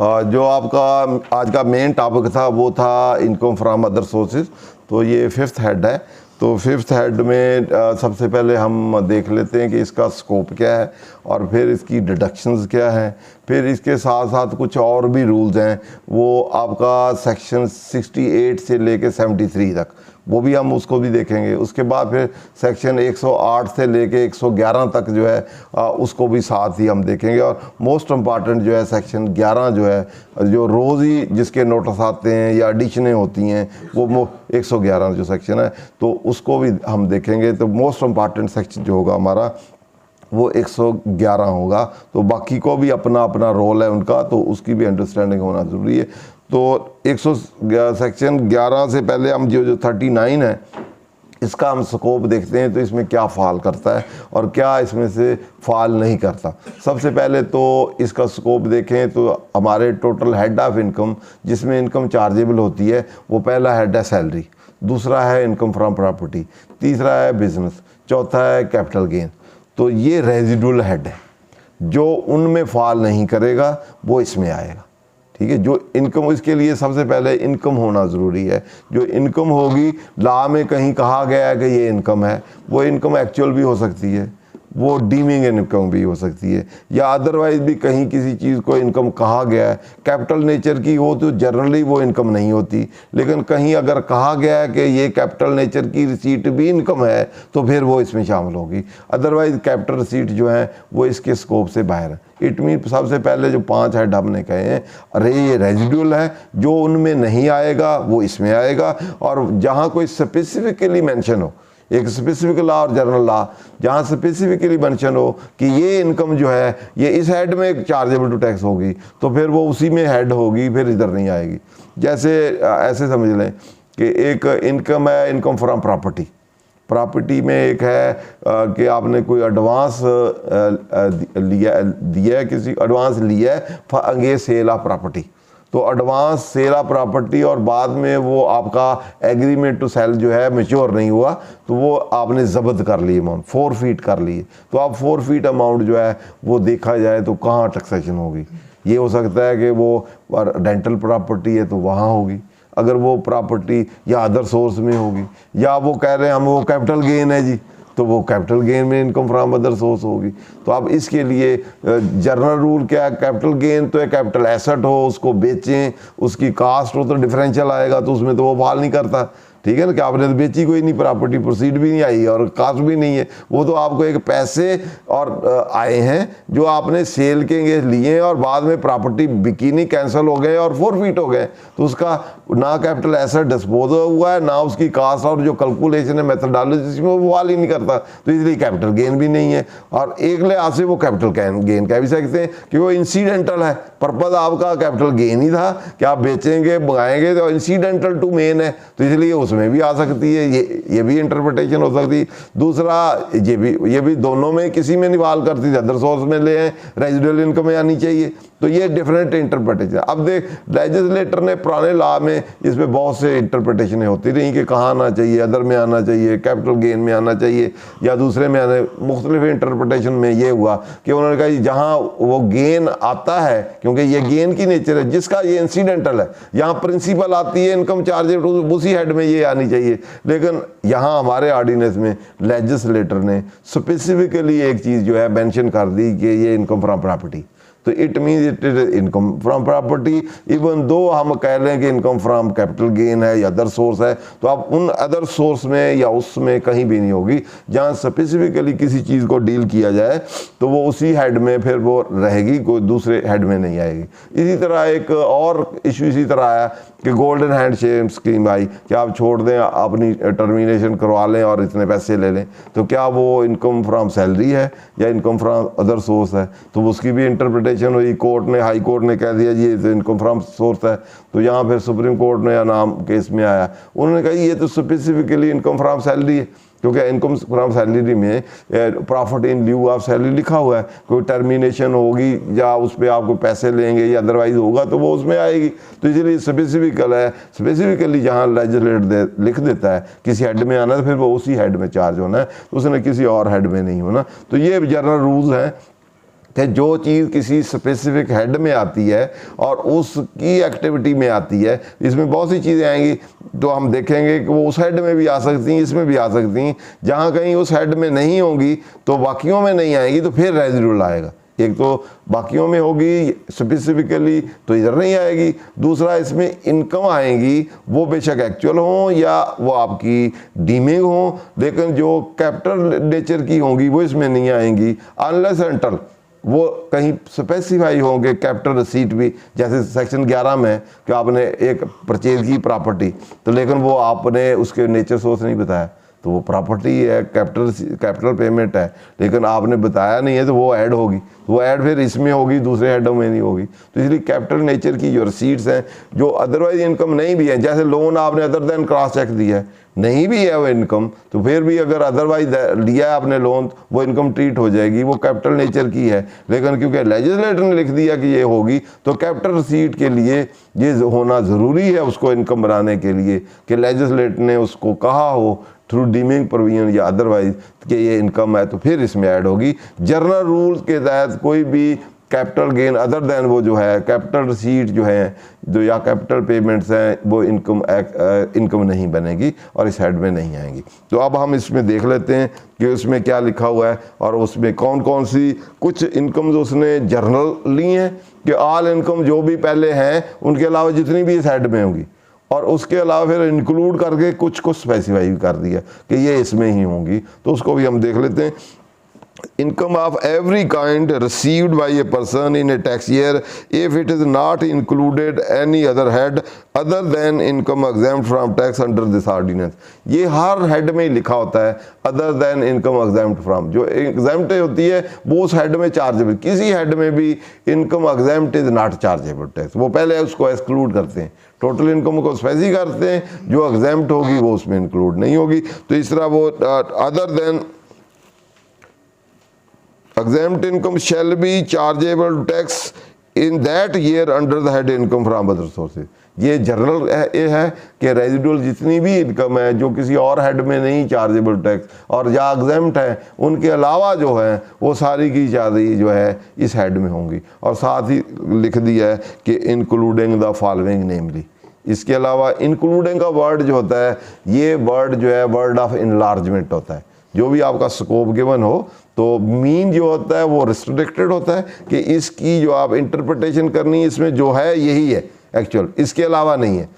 जो आपका आज का मेन टॉपिक था वो था इनकम फ्रॉम अदर सोर्सेज। तो ये फिफ्थ हेड है। तो फिफ्थ हेड में सबसे पहले हम देख लेते हैं कि इसका स्कोप क्या है और फिर इसकी डिडक्शंस क्या हैं। फिर इसके साथ साथ कुछ और भी रूल्स हैं, वो आपका सेक्शन 68 से लेके 73 तक, वो भी हम उसको भी देखेंगे। उसके बाद फिर सेक्शन 108 से लेके 111 तक जो है उसको भी साथ ही हम देखेंगे। और मोस्ट इम्पॉर्टेंट जो है सेक्शन 11 जो है, जो रोज़ ही जिसके नोटिस आते हैं या एडिशनें होती हैं, वो 111 जो सेक्शन है तो उसको भी हम देखेंगे। तो मोस्ट इम्पॉर्टेंट सेक्शन जो होगा हमारा वो 111 होगा। तो बाकी को भी अपना अपना रोल है उनका, तो उसकी भी अंडरस्टैंडिंग होना ज़रूरी है। तो सेक्शन 11 से पहले हम जो 39 है इसका हम स्कोप देखते हैं। तो इसमें क्या फ़ॉल करता है और क्या इसमें से फ़ॉल नहीं करता। सबसे पहले तो इसका स्कोप देखें तो हमारे टोटल हेड ऑफ इनकम जिसमें इनकम चार्जेबल होती है, वो पहला हेड है सैलरी, दूसरा है इनकम फ्रॉम प्रॉपर्टी, तीसरा है बिजनेस, चौथा है कैपिटल गेन। तो ये रेजिडुअल हेड है, जो उनमें फॉल नहीं करेगा वो इसमें आएगा। ठीक है, जो इनकम, इसके लिए सबसे पहले इनकम होना ज़रूरी है। जो इनकम होगी, लॉ में कहीं कहा गया है कि ये इनकम है, वो इनकम एक्चुअल भी हो सकती है, वो डीमिंग इनकम भी हो सकती है, या अदरवाइज भी कहीं किसी चीज़ को इनकम कहा गया है। कैपिटल नेचर की हो तो जनरली वो इनकम नहीं होती, लेकिन कहीं अगर कहा गया है कि ये कैपिटल नेचर की रिसीट भी इनकम है तो फिर वो इसमें शामिल होगी। अदरवाइज कैपिटल रिसीट जो है वो इसके स्कोप से बाहर है। इट मीन सबसे पहले जो 5 हेड हमने कहे हैं, अरे ये रेजिडुअल है, जो उनमें नहीं आएगा वो इसमें आएगा। और जहाँ कोई स्पेसिफिकली मेंशन हो, एक स्पेसिफिक लॉ और जनरल लॉ, जहाँ स्पेसिफिकली मेंशन हो कि ये इनकम जो है ये इस हेड में चार्जेबल टू टैक्स होगी, तो फिर वो उसी में हेड होगी, फिर इधर नहीं आएगी। जैसे ऐसे समझ लें कि एक इनकम है इनकम फ्रॉम प्रॉपर्टी। प्रॉपर्टी में एक है कि आपने कोई एडवांस दिया है, किसी एडवांस लिया है अंगेज सेल ऑफ प्रॉपर्टी। तो एडवांस सेल ऑफ प्रॉपर्टी और बाद में वो आपका एग्रीमेंट टू सेल जो है मैच्योर नहीं हुआ, तो वो आपने जब्त कर ली अमाउंट, 4 फीट कर लिए। तो आप 4 फीट अमाउंट जो है वो देखा जाए तो कहाँ टैक्सेशन होगी। ये हो सकता है कि वो रेंटल प्रॉपर्टी है तो वहाँ होगी, अगर वो प्रॉपर्टी या अदर सोर्स में होगी, या वो कह रहे हैं हम वो कैपिटल गेन है जी, तो वो कैपिटल गेन में इनकम फ्रॉम अदर सोर्स होगी। तो अब इसके लिए जनरल रूल क्या है, कैपिटल गेन तो है कैपिटल एसेट हो, उसको बेचें, उसकी कास्ट हो तो डिफरेंशियल आएगा, तो उसमें तो वो फॉल नहीं करता। ठीक है ना, कि आपने तो बेची कोई नहीं, प्रॉपर्टी प्रोसीड भी नहीं आई और कास्ट भी नहीं है, वो तो आपको एक पैसे और आए हैं जो आपने सेल के लिए और बाद में प्रॉपर्टी बिकी नहीं, कैंसिल हो गए और 4 फीट हो गए, तो उसका ना कैपिटल एसेट डिस्पोज हुआ है, ना उसकी कास्ट और जो कैलकुलेशन है मेथडोलॉजी में वो वाल ही नहीं करता, तो इसलिए कैपिटल गेन भी नहीं है। और एक लिहाज से वो कैपिटल गेन कह भी सकते हैं कि वो इंसिडेंटल है, पर्पज आपका कैपिटल गेन ही था कि आप बेचेंगे मंगाएंगे, तो इंसिडेंटल टू मेन है, तो इसलिए उसमें भी आ सकती है, ये भी इंटरप्रिटेशन हो सकती है। दूसरा ये भी दोनों में किसी में निवाल करती थी, अदर सोर्स में ले रेजिडुअल इनकम में आनी चाहिए, तो ये डिफरेंट इंटरप्रिटेशन। अब देख, लेजिस्लेटर ने पुराने लॉ में इस पर बहुत से इंटरप्रिटेशनें होती रही कि कहाँ आना चाहिए, अदर में आना चाहिए, कैपिटल गेन में आना चाहिए या दूसरे में आना। मुख्तलिफ इंटरप्रिटेशन में ये हुआ कि उन्होंने कहा जहाँ वो गेन आता है, क्योंकि ये गेन की नेचर है, जिसका ये इंसिडेंटल है, यहाँ प्रिंसिपल आती है इनकम चार्जेस, उसी हेड में ये आनी चाहिए। लेकिन यहाँ हमारे ऑर्डिनेंस में लेजिस्लेटर ने स्पेसिफिकली एक चीज़ जो है मेंशन कर दी कि ये इनकम फ्रॉम प्रॉपर्टी, तो it means it is income from property. Even though हम कह लें कि इनकम फ्रॉम कैपिटल गेन है या अदर सोर्स है, तो आप उन अदर सोर्स में या उसमें कहीं भी नहीं होगी। जहाँ स्पेसिफिकली किसी चीज़ को डील किया जाए तो वो उसी हेड में फिर वो रहेगी, कोई दूसरे हेड में नहीं आएगी। इसी तरह एक और इशू इसी तरह आया कि गोल्डन हैंड शेयर स्कीम आई कि आप छोड़ दें, अपनी टर्मिनेशन करवा लें और इतने पैसे ले लें, तो क्या वो इनकम फ्रॉम सैलरी है या इनकम फ्रॉम अदर सोर्स है? तो उसकी भी इंटरप्रिटेशन हुई, कोर्ट ने, हाई कोर्ट ने कह दिया जी ये तो इनकम फ्रॉम सोर्स है। तो यहाँ फिर सुप्रीम कोर्ट ने नाम केस में आया, उन्होंने कहा ये तो स्पेसिफिकली इनकम फ्रॉम सैलरी है, क्योंकि इनकम फ्रॉम सैलरी में profit in lieu of salary लिखा हुआ है। कोई टर्मिनेशन होगी या उस पर आपको पैसे लेंगे या अदरवाइज होगा तो वो उसमें आएगी। तो इसलिए स्पेसिफिकल है, स्पेसिफिकली जहाँ लेजिस्लेटर लिख देता है किसी हेड में आना, तो फिर वो उसी हेड में चार्ज होना है, तो उसने किसी और हेड में नहीं होना। तो ये जनरल रूल्स हैं कि जो चीज़ किसी स्पेसिफिक हेड में आती है और उसकी एक्टिविटी में आती है, इसमें बहुत सी चीज़ें आएंगी तो हम देखेंगे कि वो उस हेड में भी आ सकती हैं, इसमें भी आ सकती हैं। जहाँ कहीं उस हेड में नहीं होंगी तो बाकियों में नहीं आएंगी, तो फिर रेजिडुअल आएगा। एक तो बाकियों में होगी स्पेसिफिकली तो इधर नहीं आएगी, दूसरा इसमें इनकम आएंगी, वो बेशक एक्चुअल हो या वो आपकी डीमिंग हो, लेकिन जो कैपिटल नेचर की होंगी वो इसमें नहीं आएंगी अनलेस एंटल वो कहीं स्पेसिफाई होंगे। कैपिटल रिसीट भी जैसे सेक्शन 11 में कि आपने एक परचेज की प्रॉपर्टी, तो लेकिन वो आपने उसके नेचर सोर्स नहीं बताया, तो वो प्रॉपर्टी है, कैपिटल पेमेंट है, लेकिन आपने बताया नहीं है, तो वो ऐड होगी, तो वो ऐड फिर इसमें होगी, दूसरे हेडों में नहीं होगी। तो इसलिए कैपिटल नेचर की जो रिसीट्स हैं जो अदरवाइज इनकम नहीं भी है, जैसे लोन आपने अदर देन क्रॉस चेक दिया है, नहीं भी है वो इनकम, तो फिर भी अगर अदरवाइज लिया है आपने लोन, वो इनकम ट्रीट हो जाएगी, वो कैपिटल नेचर की है। लेकिन क्योंकि लेजिस्लेटर ने लिख दिया कि ये होगी, तो कैपिटल रिसीट के लिए ये होना ज़रूरी है उसको इनकम बनाने के लिए कि लेजिस्लेटर ने उसको कहा हो थ्रू डीमिंग प्रोविजन या अदरवाइज कि ये इनकम है, तो फिर इसमें ऐड होगी। जनरल रूल के तहत कोई भी कैपिटल गेन अदर देन वो जो है कैपिटल रिसीट जो है जो या कैपिटल पेमेंट्स हैं वो इनकम नहीं बनेगी और इस हेड में नहीं आएंगी। तो अब हम इसमें देख लेते हैं कि उसमें क्या लिखा हुआ है और उसमें कौन कौन सी कुछ इनकम्स उसने जर्नल ली हैं कि ऑल इनकम जो भी पहले हैं उनके अलावा जितनी भी इस हेड में होंगी, और उसके अलावा फिर इंक्लूड करके कुछ को स्पेसिफाई कर दिया कि ये इसमें ही होंगी। तो उसको भी हम देख लेते हैं। income of every kind received by a person in a tax year if it is not included any other head other than income exempt from tax under this ordinance। ये हर हेड में लिखा होता है other than income exempt from, जो exempt होती है वो उस हेड में चार्जेबल, किसी हेड में भी income exempt is not chargeable tax, वो पहले उसको एक्सक्लूड करते हैं, टोटल इनकम को स्पेसिफाई करते हैं, जो एग्जेम्प्ट होगी वो उसमें इंक्लूड नहीं होगी। तो इस तरह वो other than exempt income shall be chargeable tax in that year under the head income from other sources। ये जनरल है कि रेजिडुअल जितनी भी इनकम है जो किसी और हेड में नहीं चार्जेबल टैक्स और या एग्जेम्प्ट है, उनके अलावा जो है वो सारी की सारी जो है इस हेड में होंगी। और साथ ही लिख दिया है कि इंक्लूडिंग द फॉलोइंग नेमली, इसके अलावा इंक्लूडिंग का वर्ड जो होता है ये वर्ड जो है वर्ड ऑफ इनलार्जमेंट होता है। जो भी आपका स्कोप गिवन हो तो मीन जो होता है वो रिस्ट्रिक्टेड होता है कि इसकी जो आप इंटरप्रिटेशन करनी है इसमें जो है यही है एक्चुअल, इसके अलावा नहीं है।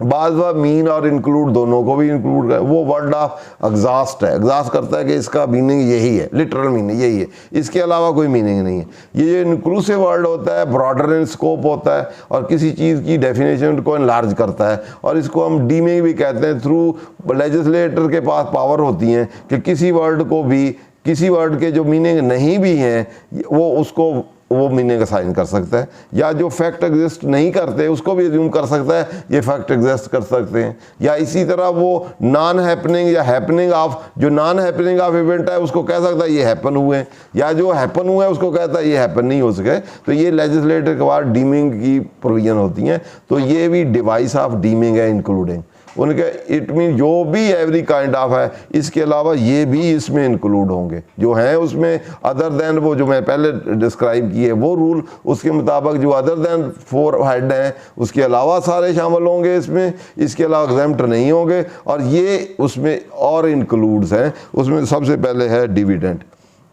बाद बार मीन और इंक्लूड दोनों को भी इंक्लूड कर, वो वर्ड ऑफ एग्जॉस्ट है, एग्जॉस्ट करता है कि इसका मीनिंग यही है, लिटरल मीनिंग यही है, इसके अलावा कोई मीनिंग नहीं है। ये जो इंक्लूसिव वर्ड होता है ब्रॉडर इन स्कोप होता है और किसी चीज़ की डेफिनेशन को इनलार्ज करता है, और इसको हम डीमिंग भी कहते हैं। थ्रू लेजिस्लेटर के पास पावर होती हैं कि किसी वर्ड को भी, किसी वर्ड के जो मीनिंग नहीं भी हैं वो उसको वो मीनिंग असाइन कर सकता है, या जो फैक्ट एग्जिस्ट नहीं करते उसको भी एज्यूम कर सकता है ये फैक्ट एग्जिस्ट कर सकते हैं। या इसी तरह वो नॉन हैपनिंग या हैपनिंग ऑफ, जो नॉन हैपनिंग ऑफ इवेंट है उसको कह सकता है ये हैपन हुए हैं, या जो हैपन हुए हैं उसको कहता है ये हैपन नहीं हो सके। तो ये लेजिस्लेटर के बाद डीमिंग की प्रोविजन होती हैं। तो ये भी डिवाइस ऑफ डीमिंग है इंक्लूडिंग उनके, इट मीन जो भी एवरी काइंड ऑफ है, इसके अलावा ये भी इसमें इंक्लूड होंगे जो हैं उसमें अदर देन वो जो मैं पहले डिस्क्राइब किए वो रूल, उसके मुताबिक जो अदर देन 4 हेड हैं उसके अलावा सारे शामिल होंगे इसमें, इसके अलावा एग्जेम्प्ट नहीं होंगे। और ये उसमें और इंक्लूड्स हैं, उसमें सबसे पहले है डिविडेंड।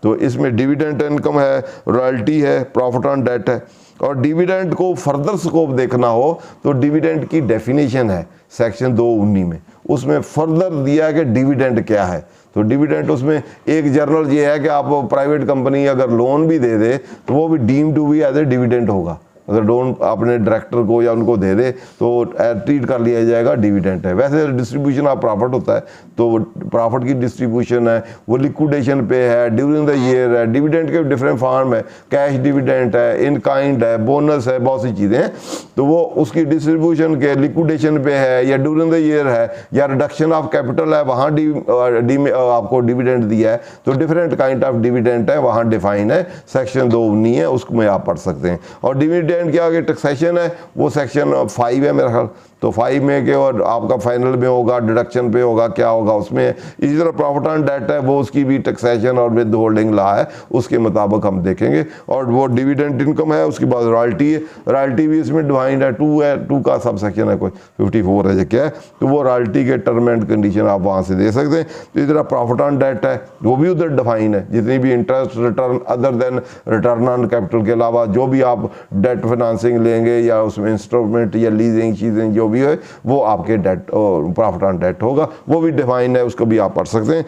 तो इसमें डिविडेंड इनकम है, रॉयल्टी है, प्रॉफिट ऑन डेट है। और डिविडेंड को फर्दर स्कोप देखना हो तो डिविडेंड की डेफिनेशन है सेक्शन 219 में, उसमें फर्दर दिया है कि डिविडेंड क्या है। तो डिविडेंड उसमें एक जर्नल ये है कि आप प्राइवेट कंपनी अगर लोन भी दे दे तो वो भी deem to be as a dividend होगा, अगर लोन अपने डायरेक्टर को या उनको दे दे तो ट्रीट कर लिया जाएगा डिविडेंड है। वैसे डिस्ट्रीब्यूशन ऑफ प्रॉफिट होता है, तो प्रॉफिट की डिस्ट्रीब्यूशन है वो लिक्विडेशन पे है, ड्यूरिंग द ईयर है। डिविडेंड के डिफरेंट फॉर्म है, कैश डिविडेंड है, इन काइंड है, बोनस है, बहुत सी चीज़ें हैं। तो वो उसकी डिस्ट्रीब्यूशन के लिक्विडेशन पे है या ड्यूरिंग द ईयर है या रिडक्शन ऑफ कैपिटल है, वहाँ आपको डिविडेंड दिया है। तो डिफरेंट काइंड ऑफ डिविडेंड है, वहाँ डिफाइन है, सेक्शन 219 है, उसको में आप पढ़ सकते हैं। और डिविडेंड के आगे टैक्सेशन है वो सेक्शन 5 है मेरा ख्याल, तो 5 में के और आपका फाइनल में होगा, डिडक्शन पे होगा, क्या होगा उसमें। इसी तरह प्रॉफिट ऑन डेट है, वो उसकी भी टैक्सेशन और विद होल्डिंग ला है, उसके मुताबिक हम देखेंगे। और वो डिविडेंड इनकम है, उसके बाद रॉयल्टी है, रॉयल्टी भी इसमें डिवाइंड है, 2 है, 2 का सब सेक्शन है, कोई 54 है क्या है, तो वो रॉयल्टी के टर्म एंड कंडीशन आप वहाँ से दे सकते हैं। तो इस तरह प्रॉफिट ऑन डेट है, वो भी उधर डिफाइन है, जितनी भी interest return other than return on capital के अलावा जो भी आप डेट फाइनेंसिंग लेंगे या उसमें इंस्टॉलमेंट या लीजिंग चीज़ें जो भी है, वो आपके डेट प्रॉफिट ऑन डेट होगा, वो भी डिफाइन है, उसको भी आप पढ़ सकते हैं।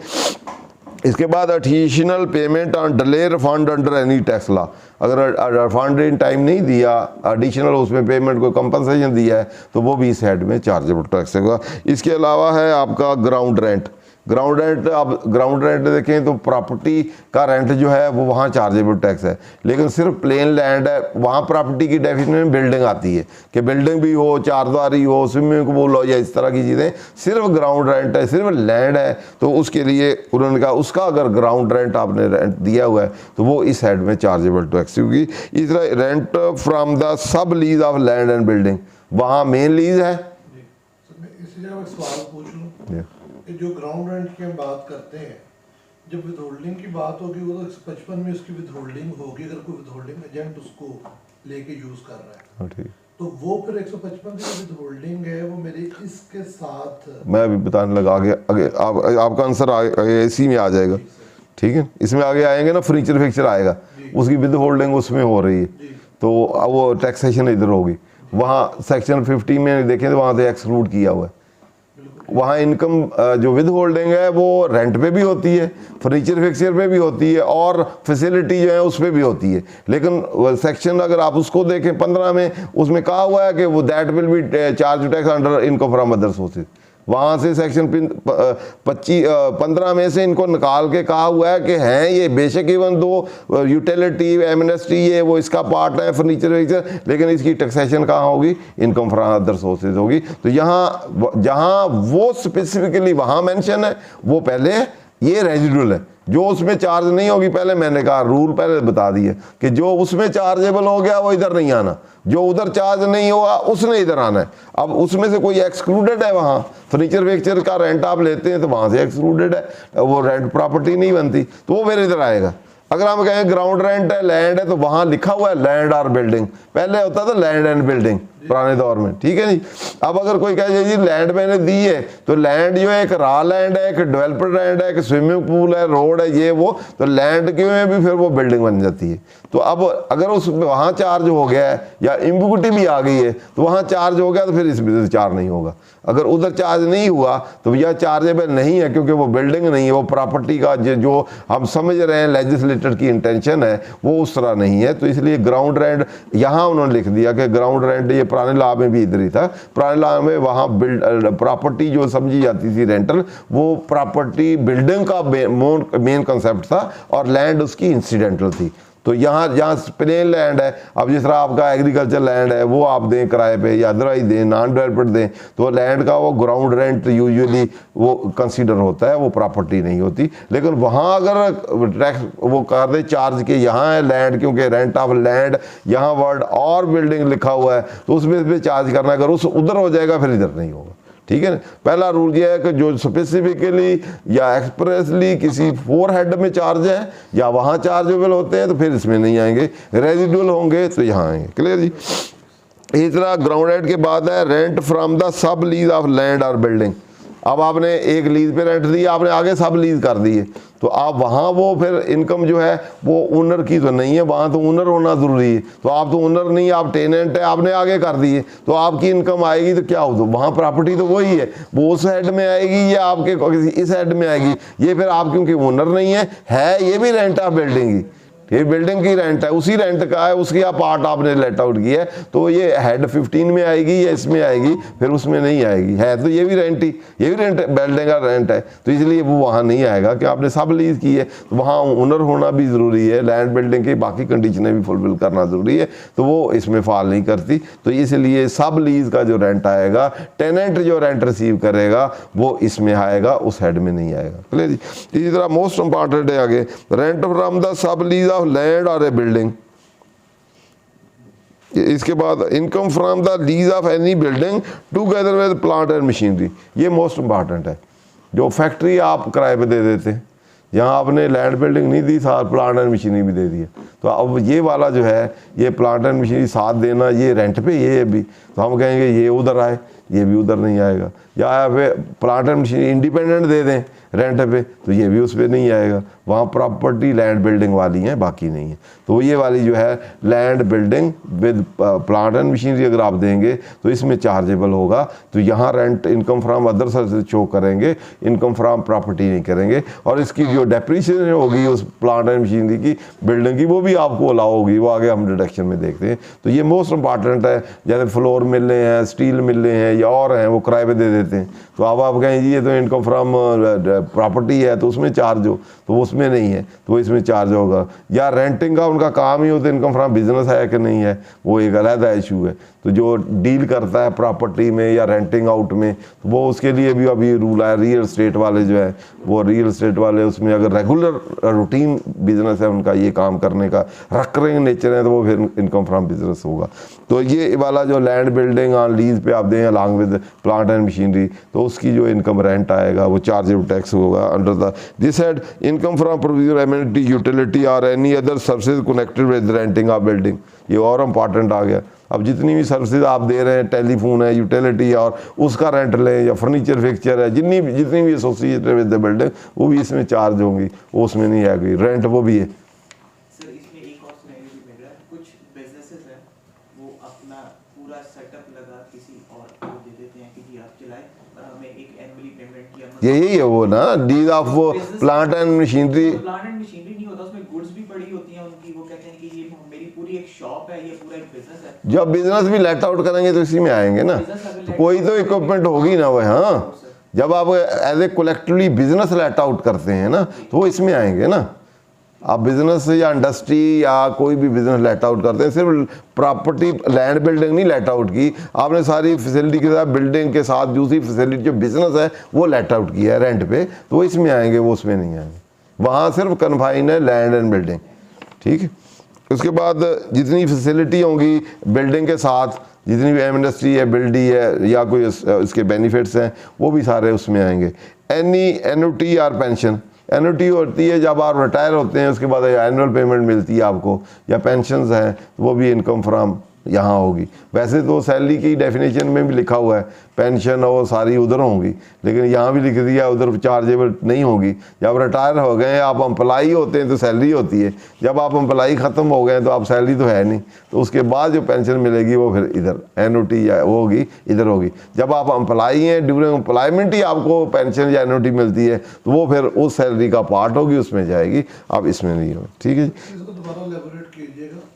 इसके बाद additional payment on delay refund under any tax law, अगर रिफंड इन टाइम नहीं दिया, एडिशनल उसमें पेमेंट को कंपनसेशन दिया है, तो वो भी इस हेड में चार्जेबल टैक्स होगा। इसके अलावा है आपका ग्राउंड रेंट। ग्राउंड रेंट, आप ग्राउंड रेंट देखें तो प्रॉपर्टी का रेंट जो है वो वहाँ चार्जेबल टैक्स है, लेकिन सिर्फ प्लेन लैंड है, वहाँ प्रॉपर्टी की डेफिनेशन में बिल्डिंग आती है कि बिल्डिंग भी हो, चारदीवारी हो, स्विमिंग पूल हो या इस तरह की चीज़ें। सिर्फ ग्राउंड रेंट है, सिर्फ लैंड है, तो उसके लिए उन्होंने कहा उसका अगर ग्राउंड रेंट आपने रेंट दिया हुआ है तो वो इस हेड में चार्जेबल टैक्स होगी। इस तरह rent from the sub lease of land and building, वहाँ मेन लीज है। सवाल पूछ लूँ, जो ग्राउंड रेंट की हम बात करते हैं, जब विदहोल्डिंग की बात होगी वो तो 155 में उसकी विदहोल्डिंग होगी, अगर कोई विदहोल्डिंग एजेंट उसको लेके यूज कर रहा है, तो वो फिर 155 की जो विदहोल्डिंग है वो मेरे इसके साथ, मैं अभी बताने लगा, आगे आपका आंसर आगे इसी में आ जाएगा, ठीक है। इसमें आगे आएंगे ना, फर्नीचर फिक्चर आएगा, उसकी विदहोल्डिंग उसमें हो रही है, तो वो टैक्सेशन इधर होगी। वहाँ सेक्शन 50 में देखें तो वहाँ से एक्सक्लूड किया हुआ है। वहाँ इनकम जो विद होल्डिंग है वो रेंट पे भी होती है, फर्नीचर फिक्सचर पे भी होती है, और फैसिलिटी जो है उस पर भी होती है। लेकिन सेक्शन अगर आप उसको देखें 15 में, उसमें कहा हुआ है कि वो that will B charge tax under income from other sources. वहाँ से सेक्शन 15 में से इनको निकाल के कहा हुआ है कि हैं ये बेशक इवन दो यूटिलिटी एमनेस्टी ये वो इसका पार्ट है फर्नीचर वर्नीचर, लेकिन इसकी टैक्सेशन कहाँ होगी, इनकम फ्रॉम अदर सोर्सेज होगी। तो यहाँ जहाँ वो स्पेसिफिकली वहाँ मेंशन है वो पहले है, ये रेजिडुअल है, जो उसमें चार्ज नहीं होगी। पहले मैंने कहा रूल पहले बता दिया कि जो उसमें चार्जेबल हो गया वो इधर नहीं आना, जो उधर चार्ज नहीं होगा उसने इधर आना है। अब उसमें से कोई एक्सक्लूडेड है, वहाँ फर्नीचर वेक्चर का रेंट आप लेते हैं तो वहाँ से एक्सक्लूडेड है, वो रेंट प्रॉपर्टी नहीं बनती, तो वो फिर इधर आएगा। अगर हम कहें ग्राउंड रेंट है, लैंड है, तो वहाँ लिखा हुआ है लैंड और बिल्डिंग, पहले होता था लैंड एंड बिल्डिंग पुराने दौर में, ठीक है जी। अब अगर कोई कहे जी लैंड मैंने दी है, तो लैंड जो है एक रॉ लैंड है, एक डेवलप्ड लैंड है, एक स्विमिंग पूल है, रोड है, ये वो, तो लैंड के में भी फिर वो बिल्डिंग बन जाती है। तो अब अगर उस वहाँ चार्ज हो गया है या इम्बिग्विटी भी आ गई है, तो वहाँ चार्ज हो गया तो फिर इसमें चार्ज नहीं होगा। अगर उधर चार्ज नहीं हुआ तो यह चार्जेबल नहीं है, क्योंकि वो बिल्डिंग नहीं है, वो प्रॉपर्टी का जो हम समझ रहे हैं लेजिस्लेटर की इंटेंशन है वो उस तरह नहीं है। तो इसलिए ग्राउंड रेंट यहाँ उन्होंने लिख दिया कि ग्राउंड रेंट, ये पुराने लॉ में भी इधर ही था, पुराने लॉ में वहाँ प्रॉपर्टी जो समझी जाती थी रेंटल, वो प्रॉपर्टी बिल्डिंग का मेन कंसेप्ट था और लैंड उसकी इंसिडेंटल थी। तो यहाँ जहाँ प्लेन लैंड है, अब जिस तरह आपका एग्रीकल्चर लैंड है वो आप दें किराए पे या अदरवाइज दें, नॉन डेवलप्ड दें, तो लैंड का वो ग्राउंड रेंट यूजुअली वो कंसीडर होता है, वो प्रॉपर्टी नहीं होती। लेकिन वहाँ अगर टैक्स वो कर दे चार्ज के यहाँ है लैंड, क्योंकि रेंट ऑफ लैंड यहाँ वर्ड और बिल्डिंग लिखा हुआ है, तो उसमें चार्ज करना, अगर उस उधर हो जाएगा फिर इधर नहीं होगा, ठीक है ना। पहला रूल ये है कि जो स्पेसिफिकली या एक्सप्रेसली किसी 4 हेड में चार्ज है या वहाँ चार्जेबल होते हैं तो फिर इसमें नहीं आएंगे, रेजिडुअल होंगे तो यहाँ आएंगे। क्लियर जी। इस तरह ग्राउंड रेंट के बाद है rent from the sub lease of land और बिल्डिंग। अब आपने एक लीज पे रेंट दी, आपने आगे सब लीज कर दी है, तो आप वहाँ वो फिर इनकम जो है वो ओनर की तो नहीं है, वहाँ तो ओनर होना ज़रूरी है। तो आप तो ओनर नहीं, आप टेनेंट है, आपने आगे कर दी है, तो आपकी इनकम आएगी तो क्या हो, तो वहाँ प्रॉपर्टी तो वही है, वो उस हेड में आएगी या आपके इस हेड में आएगी। ये फिर आप क्योंकि ओनर नहीं है ये भी रेंट ऑफ बिल्डिंग ही, ये बिल्डिंग की रेंट है, उसी रेंट का है, उसकी पार्ट आपने लेट आउट किया है, तो ये हेड 15 में आएगी या इसमें आएगी, फिर उसमें नहीं आएगी। है तो ये भी रेंट ही, ये भी रेंट बिल्डिंग का रेंट है, तो इसलिए वो वहाँ नहीं आएगा कि आपने सब लीज की है, तो वहाँ ओनर होना भी ज़रूरी है, लैंड बिल्डिंग की बाकी कंडीशनें भी फुलफिल करना ज़रूरी है, तो वो इसमें फॉल नहीं करती। तो इसलिए सब लीज का जो रेंट आएगा, टेनेंट जो रेंट रिसीव करेगा वो इसमें आएगा, उस हेड में नहीं आएगा। क्लियर जी। इसी तरह मोस्ट इंपॉर्टेंट है आगे rent from the sub lease of land और ए बिल्डिंग। इसके बाद income from the lease of any building together with plant and machinery, ये मोस्ट इम्पॉर्टेंट है। जो फैक्ट्री आप किराए पे दे देते हैं, यहाँ आपने लैंड बिल्डिंग नहीं दी, साथ प्लांट एंड मशीनरी भी दे दिया, तो अब ये वाला जो है ये प्लांट एंड मशीनरी साथ देना, ये रेंट पे ये भी, तो हम कहेंगे ये उधर आए, ये भी उधर नहीं आएगा। या फिर plant and machinery independent they दें रेंट पे, तो ये भी उस पर नहीं आएगा। वहाँ प्रॉपर्टी लैंड बिल्डिंग वाली हैं, बाकी नहीं है। तो ये वाली जो है land building with plant and machinery अगर आप देंगे तो इसमें चार्जेबल होगा। तो यहाँ rent income from other sources show करेंगे, इनकम फ्रॉम प्रॉपर्टी नहीं करेंगे। और इसकी जो डेप्रिसिएशन होगी उस प्लांट एंड मशीनरी की, बिल्डिंग की, वो भी आपको अलाउ होगी, वो आगे हम डिडक्शन में देखते हैं। तो ये मोस्ट इंपॉर्टेंट है। जैसे फ्लोर मिल रहे हैं, स्टील मिल रहे हैं या और हैं, वो किराए पे दे देते हैं, तो अब आप कहें जी ये तो इनकम फ्रॉम प्रॉपर्टी है तो उसमें चार्ज हो, तो उसमें नहीं है, तो इसमें चार्ज होगा। या रेंटिंग का उनका काम ही होता है, इनकम फ्रॉम बिजनेस है कि नहीं है, वो एक अलग इशू है। तो जो डील करता है प्रॉपर्टी में या रेंटिंग आउट में, तो वो उसके लिए भी अभी रूल है। रियल एस्टेट वाले जो है, वो रियल एस्टेट वाले उसमें अगर रेगुलर रूटीन बिजनेस है उनका, ये काम करने का रकरिंग नेचर है, तो वो फिर इनकम फ्रॉम बिजनेस होगा। तो ये वाला जो लैंड बिल्डिंग ऑन लीज पे आप दें along with plant and machinery, तो उसकी जो इनकम रेंट आएगा वो चार्जेबल टैक्स होगा under the this head income from provision amenity utility or any other services connected with renting of building. ये और इम्पॉर्टेंट आ गया। अब जितनी भी सर्विसेज आप दे रहे हैं, टेलीफोन है, यूटिलिटी और उसका रेंट लें, या फर्नीचर फिक्सचर है, जितनी भी एसोसिएटेड विद द बिल्डिंग, वो भी इसमें चार्ज होंगी, वो उसमें नहीं आएगी। रेंट वो भी है। सर इसमें एक और सिनेरियो भी मिल रहा है, कुछ बिजनेसेस हैं वो अपना पूरा सेटअप लगा किसी और को दे देते हैं कि जी आप चलाएं और हमें एक एनुअली पेमेंट या यही है वो ना डील ऑफ वो plant and machinery. Plant and machinery नहीं होता, उसमें गुड्स भी पड़ी होती हैं उनकी, वो कहते हैं कि ये मेरी पूरी एक शॉप है, ये पूरा एक बिजनेस है। जब बिजनेस भी लेट आउट करेंगे तो इसी में आएंगे ना, तो कोई तो इक्विपमेंट होगी ना वो। हाँ, जब आप as a collectively business let out करते हैं ना, तो वो इसमें आएंगे ना। आप बिजनेस या इंडस्ट्री या कोई भी बिजनेस लेट आउट करते हैं, सिर्फ प्रॉपर्टी लैंड बिल्डिंग नहीं लेट आउट की, आपने सारी फैसिलिटी के साथ बिल्डिंग के साथ दूसरी फैसिलिटी जो बिजनेस है वो लेट आउट किया है रेंट पे, तो वो इसमें आएंगे, वो उसमें नहीं आएंगे। वहाँ सिर्फ कन्फाइन है लैंड एंड बिल्डिंग। ठीक है, उसके बाद जितनी फैसिलिटी होंगी बिल्डिंग के साथ, जितनी भी इंडस्ट्री है, बिल्डी है, या कोई इसके बेनिफिट्स हैं, वो भी सारे उसमें आएंगे। एनी एन्युटी और पेंशन, एन्युटी होती है जब आप रिटायर होते हैं, उसके बाद एनुअल पेमेंट मिलती है आपको, या पेंशन्स हैं, वो भी इनकम फ्रॉम यहाँ होगी। वैसे तो सैलरी की डेफिनेशन में भी लिखा हुआ है पेंशन और सारी उधर होंगी, लेकिन यहाँ भी लिख दिया उधर चार्जेबल नहीं होगी। जब रिटायर हो गए, आप एम्प्लाई होते हैं तो सैलरी होती है, जब आप एम्प्लाई ख़त्म हो गए तो आप सैलरी तो है नहीं, तो उसके बाद जो पेंशन मिलेगी वो फिर इधर एन्युटी या वो होगी, इधर होगी। जब आप एम्प्लाई हैं, ड्यूरिंग एम्प्लॉयमेंट ही आपको पेंशन या एन्युटी मिलती है, तो वो फिर उस सैलरी का पार्ट होगी, उसमें जाएगी, आप इसमें नहीं हो। ठीक है जी, इसको दोबारा एलैबोरेट कीजिएगा।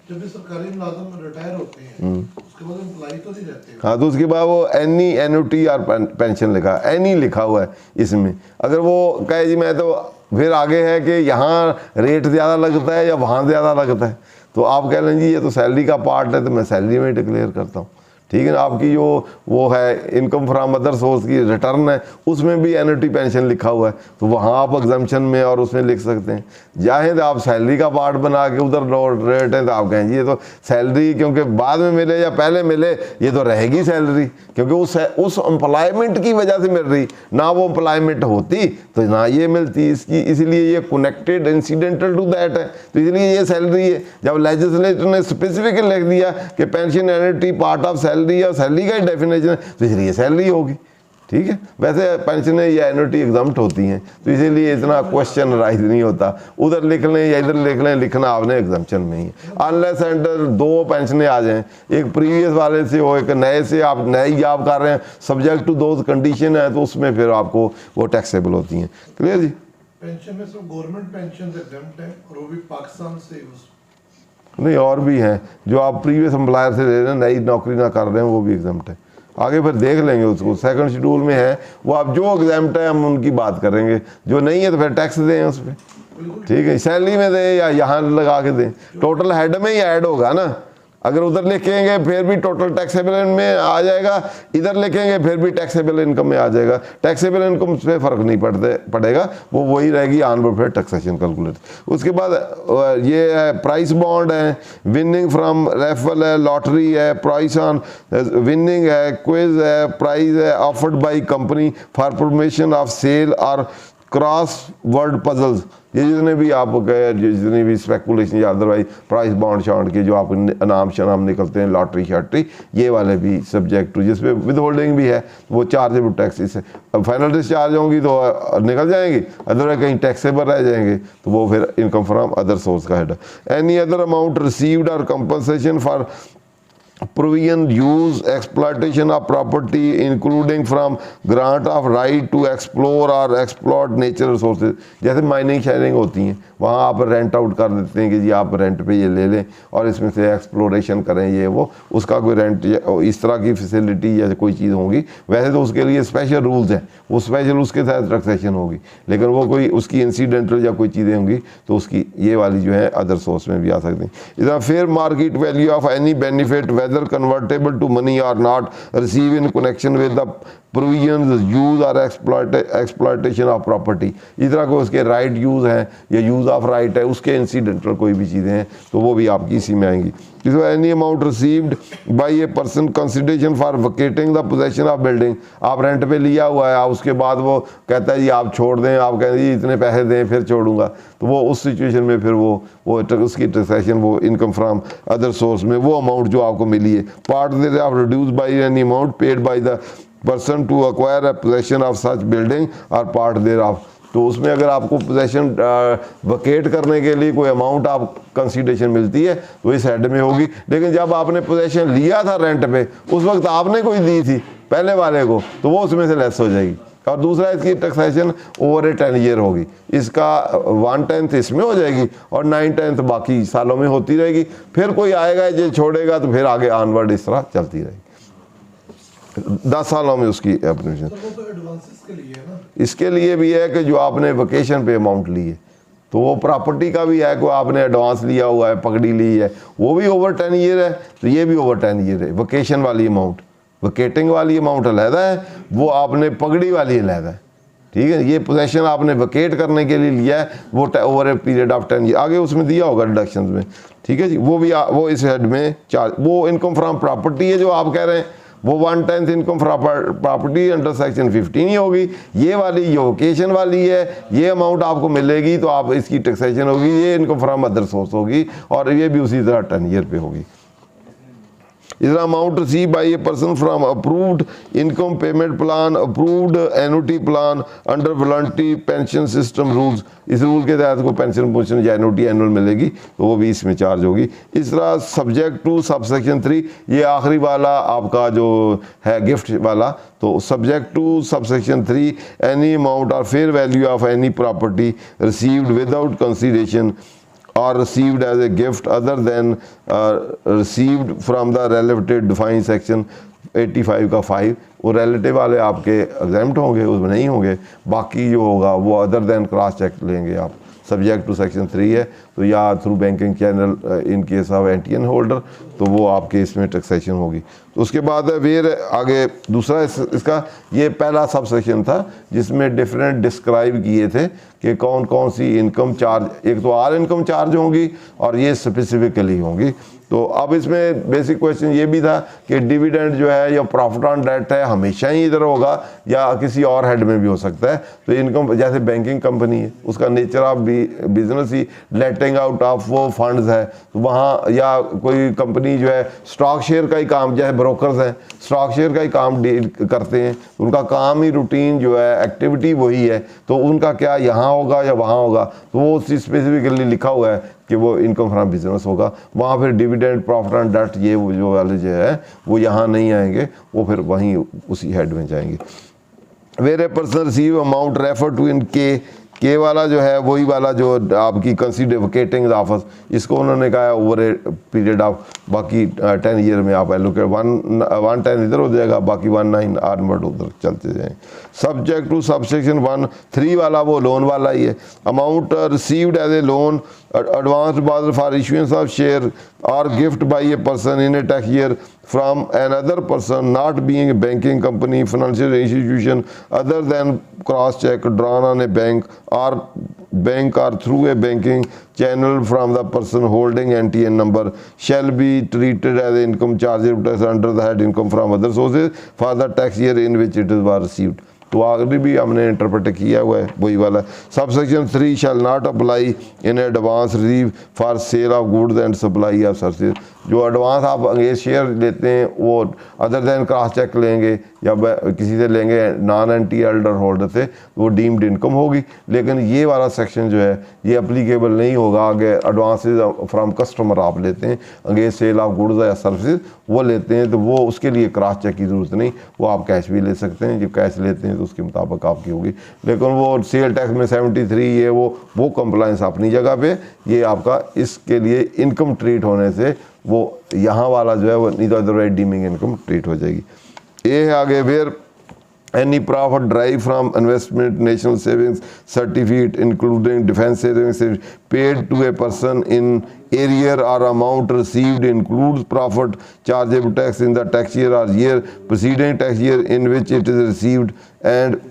जब भी सरकारी मुलाजिम रिटायर होते हैं उसके बाद एम्प्लॉय तो नहीं रहते। हाँ, तो उसके बाद वो एनी एन्युटी और पेंशन लिखा, एनी लिखा हुआ है इसमें। अगर वो कहे जी मैं तो, फिर आगे है कि यहाँ रेट ज़्यादा लगता है या वहाँ ज़्यादा लगता है, तो आप कह लें जी ये तो सैलरी का पार्ट है, तो मैं सैलरी में डिक्लेयर करता हूँ। ठीक है ना, आपकी जो वो है इनकम फ्रॉम अदर सोर्स की रिटर्न है, उसमें भी एन्युटी पेंशन लिखा हुआ है, तो वहाँ आप एग्जम्पशन में और उसमें लिख सकते हैं। चाहे तो आप सैलरी का पार्ट बना के उधर लो रेट है, तो आप कहें जी ये तो सैलरी क्योंकि बाद में मिले या पहले मिले, ये तो रहेगी सैलरी, क्योंकि उस एम्प्लॉयमेंट की वजह से मिल रही, ना वो एम्प्लॉयमेंट होती तो ना ये मिलती इसकी, इसलिए ये कनेक्टेड इंसिडेंटल टू दैट है, तो इसलिए ये सैलरी है। जब लेजिस्लेटर ने स्पेसिफिकली लिख दिया कि pension annuity part of salary, या सैलरी का ही डेफिनेशन है, तो इसलिए सैलरी होगी। ठीक है, वैसे पेंशन या एन्युटी एग्जम्प्ट होती हैं, तो इसीलिए इतना क्वेश्चन राइज नहीं होता, उधर लिख लें या इधर लिख लें, लिखना आपने एग्जम्पशन में ही है। अनलेस एंड दो पेंशनें आ जाएं, एक प्रीवियस वाले से हो, एक नए से, आप नई जॉब कर रहे हैं, सब्जेक्ट टू दोज कंडीशन है, तो उसमें फिर आपको वो टैक्सेबल होती हैं। क्लियर जी? पेंशन में सिर्फ गवर्नमेंट पेंशन एग्जम्प्ट है, और वो भी पाकिस्तान से नहीं, और भी हैं जो आप प्रीवियस एम्प्लॉयर से ले रहे हैं, नई नौकरी ना कर रहे हैं, वो भी एग्जम्प्ट है। आगे फिर देख लेंगे उसको, सेकंड शेड्यूल में है वो, आप जो एग्जम्प्ट है हम उनकी बात करेंगे, जो नहीं है तो फिर टैक्स दें उस पर। ठीक है, सैलरी में दें या यहाँ लगा के दें, टोटल हेड में ही ऐड होगा ना। अगर उधर लिखेंगे फिर भी टोटल टैक्सेबल में आ जाएगा, इधर लिखेंगे फिर भी टैक्सेबल इनकम में आ जाएगा। टैक्सेबल इनकम पे फ़र्क नहीं पड़ेगा, वो वही रहेगी ऑनवर्ड फिर टैक्सेशन कैलकुलेट। उसके बाद ये है प्राइस बॉन्ड है, विनिंग फ्रॉम रेफल है, लॉटरी है, प्राइस ऑन विनिंग है, क्विज है, प्राइज है offered by company for promotion of sale और क्रॉस वर्ड पजल्स। ये जितने भी आप गए, जितनी भी स्पेकुलेशन या अदरवाइज प्राइस बॉन्ड शॉन्ड के जो आपको इनाम शनाम निकलते हैं, लॉटरी शाटरी, ये वाले भी सब्जेक्ट टू, जिसपे विद होल्डिंग भी है, वो चार्जेबल टैक्स इससे फाइनल डिस्चार्ज होंगी तो निकल जाएंगी, अदरवाइज कहीं टैक्सेबल रह जाएंगे तो वो फिर इनकम फ्रॉम अदर सोर्स का हेड। Any other amount received or compensation for provision, use, exploitation of property including from grant of right to explore or exploit nature resources। जैसे माइनिंग शेयरिंग होती हैं, वहाँ आप रेंट आउट कर देते हैं कि जी आप रेंट पे ये ले लें और इसमें से एक्सप्लोरेशन करें, ये वो, उसका कोई रेंट इस तरह की फैसिलिटी या कोई चीज़ होगी। वैसे तो उसके लिए स्पेशल रूल्स हैं, वो स्पेशल उसके तहत टैक्सेशन होगी, लेकिन वो कोई उसकी इंसिडेंटल या कोई चीज़ें होंगी तो उसकी ये वाली जो है अदर सोर्स में भी आ सकती हैं। इधर fair market value of any benefit whether convertible to money or not receive in connection with the provisions use or exploitation of property। इस तरह को उसके राइट यूज़ हैं या यूज़ ऑफ राइट है, उसके इंसिडेंटल कोई भी चीज़ें हैं तो वो भी आपकी इसी में आएंगी। इसमें any amount received by a person consideration for vacating the possession of building. आप रेंट पे लिया हुआ है, उसके बाद वो कहता है जी आप छोड़ दें, आप कहते हैं जी इतने पैसे दें फिर छोड़ूंगा, तो वो उस सिचुएशन में फिर वो उसकी टैक्सेशन, वो इनकम फ्रॉम अदर सोर्स में वो अमाउंट जो आपको मिली है, part thereof reduce by any amount paid by the person to acquire a possession of such building और पार्ट देयर ऑफ। तो उसमें अगर आपको पोजेशन वकेट करने के लिए कोई अमाउंट आप कंसीडरेशन मिलती है तो इस हेड में होगी, लेकिन जब आपने पोजेशन लिया था रेंट पे उस वक्त आपने कोई दी थी पहले वाले को तो वो उसमें से लेस हो जाएगी। और दूसरा इसकी टैक्सेशन ओवर ए 10 ईयर होगी, इसका 1/10 इसमें हो जाएगी और 9/10 बाकी सालों में होती रहेगी। फिर कोई आएगा जो छोड़ेगा तो फिर आगे ऑनवर्ड इस तरह चलती रहेगी, 10 सालों में उसकी एप्लीकेशन। तो एडवांसेस के लिए है ना, इसके लिए भी है कि जो आपने वेकेशन पे अमाउंट ली है तो वो प्रॉपर्टी का भी है, कोई आपने एडवांस लिया हुआ है, पकड़ी ली है, वो भी ओवर 10 ईयर है तो ये भी ओवर 10 ईयर है। वेकेशन वाली अमाउंट, वेकेटिंग वाली अमाउंट अलहदा है, वो आपने पगड़ी वाली अलहदा है, ठीक है। ये पोजेशन आपने वेकेट करने के लिए लिया है, वो over a period of 10 year, आगे उसमें दिया होगा डिडक्शंस में, ठीक है जी। वो भी वो इस हेड में चार्ज, वो इनकम फ्रॉम प्रॉपर्टी है जो आप कह रहे हैं, वो 1/10 इनकम प्रॉपर्टी अंडर सेक्शन 15 ही होगी। ये वाली जो वेकेशन वाली है, ये अमाउंट आपको मिलेगी तो आप इसकी टैक्सेशन होगी, ये इनकम फ्रॉम अदर सोर्स होगी और ये भी उसी तरह 10 ईयर पे होगी। इधर amount receive by a person from approved income payment plan, approved annuity plan under voluntary pension system rules. इस रूल के तहत को पेंशन पोशन या एनुटी एनुअल मिलेगी तो वो भी इसमें चार्ज होगी। इस तरह सब्जेक्ट टू सबसेक्शन 3, ये आखिरी वाला आपका जो है गिफ्ट वाला, तो subject to subsection 3 any amount और fair value of any property received without consideration or received as a gift other than received from the relative defined section 85 का 5, वो रिलेटिव वाले आपके एग्जाम्प्ट होंगे, उसमें नहीं होंगे। बाकी जो होगा वो अदर देन क्रॉस चेक लेंगे आप। सब्जेक्ट टू सेक्शन 3 है तो या through banking channel in case of NTN holder तो वो आपके इसमें टैक्सेशन होगी। तो उसके बाद फिर आगे दूसरा इसका ये पहला सब सेक्शन था जिसमें डिफरेंट डिस्क्राइब किए थे कि कौन कौन सी इनकम चार्ज, एक तो ऑल इनकम चार्ज होंगी और ये स्पेसिफिकली होंगी। तो अब इसमें बेसिक क्वेश्चन ये भी था कि डिविडेंड जो है या प्रॉफिट ऑन डेट है हमेशा ही इधर होगा या किसी और हेड में भी हो सकता है। तो इनकम जैसे बैंकिंग कंपनी है, उसका nature of business he letting out of वो फंड्स है, तो वहाँ या कोई कंपनी जो है स्टॉक शेयर का ही काम, जैसे ब्रोकर्स हैं स्टॉक शेयर का ही काम डील करते हैं, उनका काम ही रूटीन जो है एक्टिविटी वही है, तो उनका क्या यहाँ होगा या वहाँ होगा, तो वो स्पेसिफिकली लिखा हुआ है कि वो इनकम फ्रॉम बिजनेस होगा। वहाँ फिर डिविडेंड प्रॉफिट ऑन डेट ये वो जो वाले जो है वो यहाँ नहीं आएंगे, वो फिर वहीं उसी हेड में जाएंगे। Where a person receive amount refer to in के वाला जो है वही वाला जो आपकी कंसीडर वेकेटिंग ऑफिस, इसको उन्होंने कहा है ओवर ए पीरियड ऑफ, बाकी 10 ईयर में आप एलोकेट 110 इधर हो जाएगा, बाकी 19 आर्मवर्ड उधर चलते जाएँ। सब्जेक्ट टू सबसेक्शन 1(3) वाला वो लोन वाला ही है। Amount received as a loan advanced deposit for issuance of share or gift by a person in a tax year from another person not being a banking company, financial institution other than cross check drawn on a bank or through a banking channel from the person holding NTN number shall be treated as income chargeable tax under the head income from other sources for the tax year in which it was received। तो आगे भी हमने interpret किया हुआ है वही वाला। Subsection 3 shell not apply in advance receive for sale of goods and supply of services. जो एडवांस आप अंगेज शेयर लेते हैं वो अदर देन क्रॉस चेक लेंगे या किसी से लेंगे नॉन NTN होल्डर से, वो डीम्ड इनकम होगी। लेकिन ये वाला सेक्शन जो है ये अप्लीकेबल नहीं होगा आगे। एडवांसेज फ्रॉम कस्टमर आप लेते हैं, अंगेज सेल ऑफ गुड्स या सर्विसेज वो लेते हैं, तो वो उसके लिए क्रॉस चेक की ज़रूरत नहीं, वो आप कैश भी ले सकते हैं। जब कैश लेते हैं तो उसके मुताबिक आपकी होगी। लेकिन वो सेल टैक्स में 73 ये वो कंप्लाइंस अपनी जगह पे, ये आपका इसके लिए इनकम ट्रीट होने से वो यहाँ वाला जो है वो नहीं तो अदरवाइज डीमिंग इनकम ट्रीट हो जाएगी। ये है आगे where any profit derived from investment, national savings certificate including defense savings paid to a person in arrear or amount received includes profit chargeable tax in the tax year or year preceding tax year in which it is received and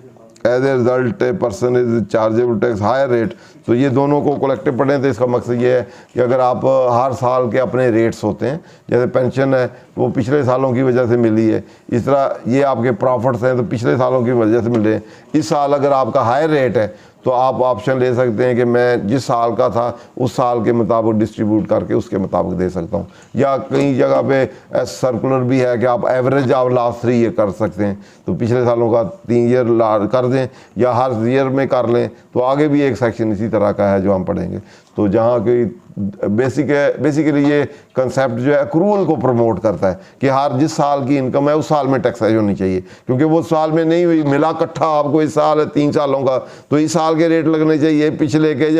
as a result a person is chargeable tax higher rate. तो ये दोनों को collective पढ़ें तो इसका मकसद ये है कि अगर आप हर साल के अपने रेट्स होते हैं, जैसे पेंशन है वो पिछले सालों की वजह से मिली है, इस तरह ये आपके प्रॉफिट्स हैं तो पिछले सालों की वजह से मिल रहे हैं। इस साल अगर आपका हायर रेट है तो आप ऑप्शन ले सकते हैं कि मैं जिस साल का था उस साल के मुताबिक डिस्ट्रीब्यूट करके उसके मुताबिक दे सकता हूँ। या कई जगह पे सर्कुलर भी है कि आप एवरेज आप लास्ट 3 ईयर कर सकते हैं, तो पिछले सालों का 3 ईयर कर दें या हर ईयर में कर लें। तो आगे भी एक सेक्शन इसी तरह का है जो हम पढ़ेंगे। तो जहाँ कोई बेसिकली ये कंसेप्ट जो है अक्रूवल को प्रमोट करता है कि हर जिस साल की इनकम है उस साल में टैक्सेज होनी चाहिए, क्योंकि वो साल में नहीं हुई मिला इकट्ठा आपको इस साल है 3 सालों का, तो इस साल के रेट लगने चाहिए पिछले के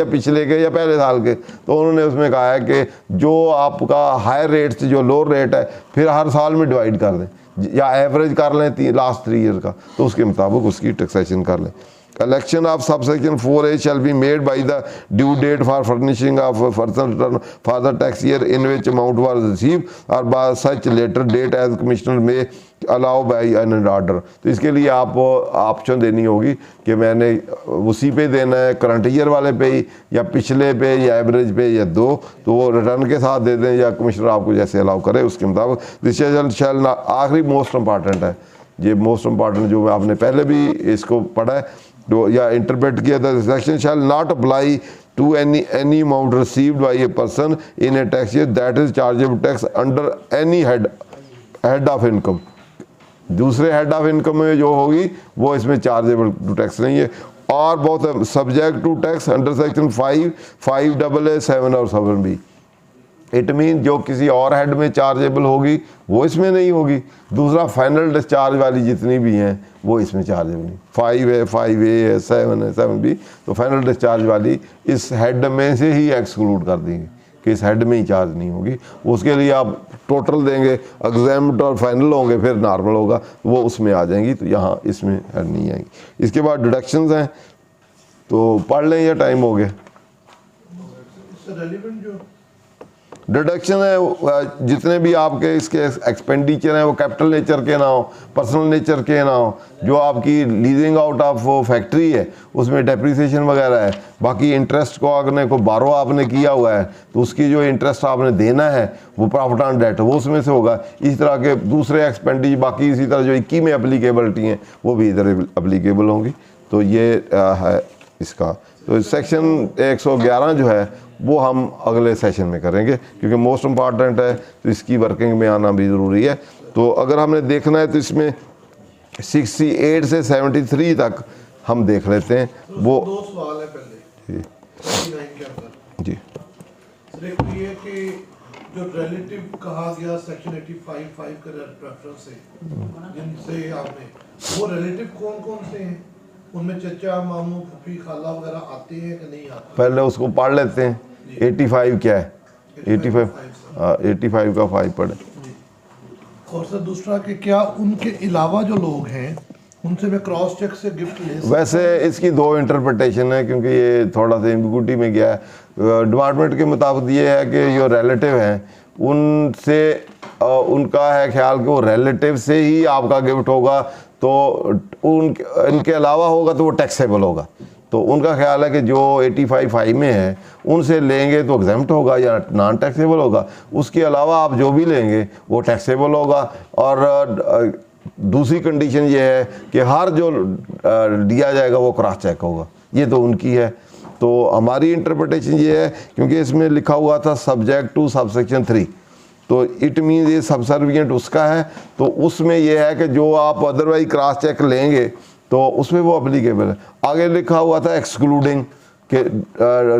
या पहले साल के। तो उन्होंने उसमें कहा है कि जो आपका हायर रेट से जो लोअर रेट है फिर हर साल में डिवाइड कर दें या एवरेज कर लें लास्ट 3 ईयर का, तो उसके मुताबिक उसकी टैक्सेशन कर लें। Election of subsection 4A shall be made by the due date for furnishing of a personal return for the tax year in which amount was received or by such later date as commissioner may allow by an order। तो इसके लिए आप option देनी होगी कि मैंने उसी पे देना है करंट ईयर वाले पे ही या पिछले पे या एवरेज पे या दो, तो वो रिटर्न के साथ दे दें या कमिश्नर आपको जैसे अलाउ करे उसके मुताबिक। दिस शैल आखिरी मोस्ट इम्पॉर्टेंट है, ये मोस्ट इम्पॉर्टेंट जो आपने पहले भी इसको पढ़ा है तो या इंटरप्रेट किया था। Section shall not apply to any amount received by a person in a tax year that is chargeable tax under any head of income. दूसरे हेड ऑफ इनकम में जो होगी वो इसमें चार्जेबल टू टैक्स नहीं है। और बहुत subject to tax under section 5AA 7 और 7B। इट मीन जो किसी और हेड में चार्जेबल होगी वो इसमें नहीं होगी। दूसरा फाइनल डिस्चार्ज वाली जितनी भी हैं वो इसमें चार्जेबल नहीं। 5A है 7 है 7B, तो फाइनल डिस्चार्ज वाली इस हेड में से ही एक्सक्लूड कर देंगे कि इस हेड में ही चार्ज नहीं होगी। उसके लिए आप टोटल देंगे, एग्जाम्ड और फाइनल होंगे फिर नॉर्मल होगा, वो उसमें आ जाएंगी, तो यहाँ इसमें हेड नहीं आएंगी। इसके बाद डिडक्शंस हैं तो पढ़ लें या टाइम हो गया। डिडक्शन है जितने भी आपके इसके एक्सपेंडिचर हैं वो कैपिटल नेचर के ना हो, पर्सनल नेचर के ना हो। जो आपकी लीजिंग आउट ऑफ फैक्ट्री है उसमें डेप्रिसिएशन वगैरह है। बाकी इंटरेस्ट को अगर को बारो आपने किया हुआ है तो उसकी जो इंटरेस्ट आपने देना है वो प्रॉफिट ऑन डेट वो उसमें से होगा। इस तरह के दूसरे एक्सपेंडिचर बाकी इसी तरह जो 21 में एप्लीकेबिलिटी हैं वो भी इधर एप्लीकेबल होंगी। तो ये है इसका। तो सेक्शन 111 जो है वो हम अगले सेशन में करेंगे क्योंकि मोस्ट इम्पॉर्टेंट है, तो इसकी वर्किंग में आना भी ज़रूरी है। तो अगर हमने देखना है तो इसमें 68 से 73 तक हम देख लेते हैं। तो वो 2 सवाल है पहले के अंदर जी सर। एक ये कि जो रिलेटिव कहा गया सेक्शन 85(5) का रेफरेंस से जिनसे आपने वो रिलेटिव कौन कौन से हैं उनमें चचा मामू फूफी खाला वगैरह आते हैं कि नहीं आते? पहले उसको पढ़ लेते हैं 85 क्या है, 85 हाँ 85 का 5 पढ़े। और सर दूसरा कि क्या उनके अलावा जो लोग हैं उनसे मैं क्रॉस चेक से गिफ्ट ले सकता वैसे इसकी दो इंटरप्रिटेशन है, क्योंकि ये थोड़ा सा एम्बिगुइटी में गया है। डिपार्टमेंट के मुताबिक ये है कि जो रिलेटिव हैं उनसे उनका है ख्याल कि वो रिलेटिव से ही आपका गिफ्ट होगा, तो इनके अलावा होगा तो वो टैक्सेबल होगा। तो उनका ख्याल है कि जो 85 में है उनसे लेंगे तो एग्जेम्प्ट होगा या नॉन टैक्सेबल होगा, उसके अलावा आप जो भी लेंगे वो टैक्सेबल होगा। और दूसरी कंडीशन ये है कि हर जो दिया जाएगा वो क्रॉस चेक होगा, ये तो उनकी है। तो हमारी इंटरप्रिटेशन ये है, क्योंकि इसमें लिखा हुआ था सब्जेक्ट टू सबसेक्शन 3, तो इट मीन्स ये सबसर्विएंट उसका है, तो उसमें यह है कि जो आप अदरवाइज क्रॉस चेक लेंगे तो उसमें वो अप्लीकेबल है। आगे लिखा हुआ था एक्सक्लूडिंग के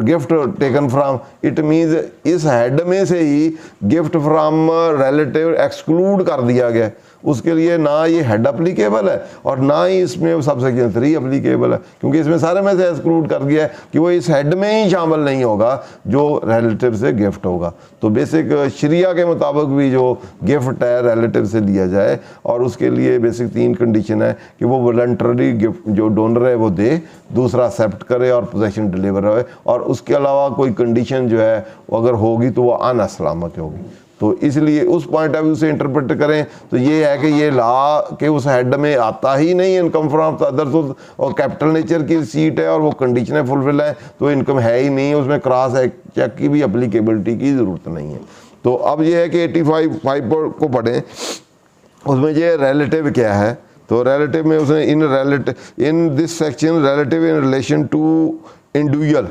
gift taken from, it means इस हेड में से ही गिफ्ट फ्राम रिलेटिव एक्सक्लूड कर दिया गया, उसके लिए ना ये हेड अप्लीकेबल है और ना ही इसमें सबसेक्शन 3 अप्लीकेबल है, क्योंकि इसमें सारे में से एक्सक्लूड कर दिया है कि वो इस हेड में ही शामिल नहीं होगा जो रिलेटिव से गिफ्ट होगा। तो बेसिक शरिया के मुताबिक भी जो गिफ्ट है रिलेटिव से लिया जाए, और उसके लिए बेसिक 3 कंडीशन है कि वो वॉलंटरी गिफ्ट जो डोनर है वो दे, दूसरा एक्सेप्ट करे और पोजेसन डिलीवर हो, और उसके अलावा कोई कंडीशन जो है अगर होगी तो वो अनअसलामत होगी। तो इसलिए उस पॉइंट ऑफ व्यू से इंटरप्रेट करें तो ये है कि ये ला के उस हेड में आता ही नहीं इनकम फ्रॉम अदर, और कैपिटल नेचर की सीट है और वो कंडीशनें फुलफिल है तो इनकम है ही नहीं, उसमें क्रॉस चेक की भी अप्लीकेबिलिटी की ज़रूरत नहीं है। तो अब ये है कि 85 को पढ़ें, उसमें ये रिलेटिव क्या है। तो रिलेटिव में उसने in this section relative in relation to individual,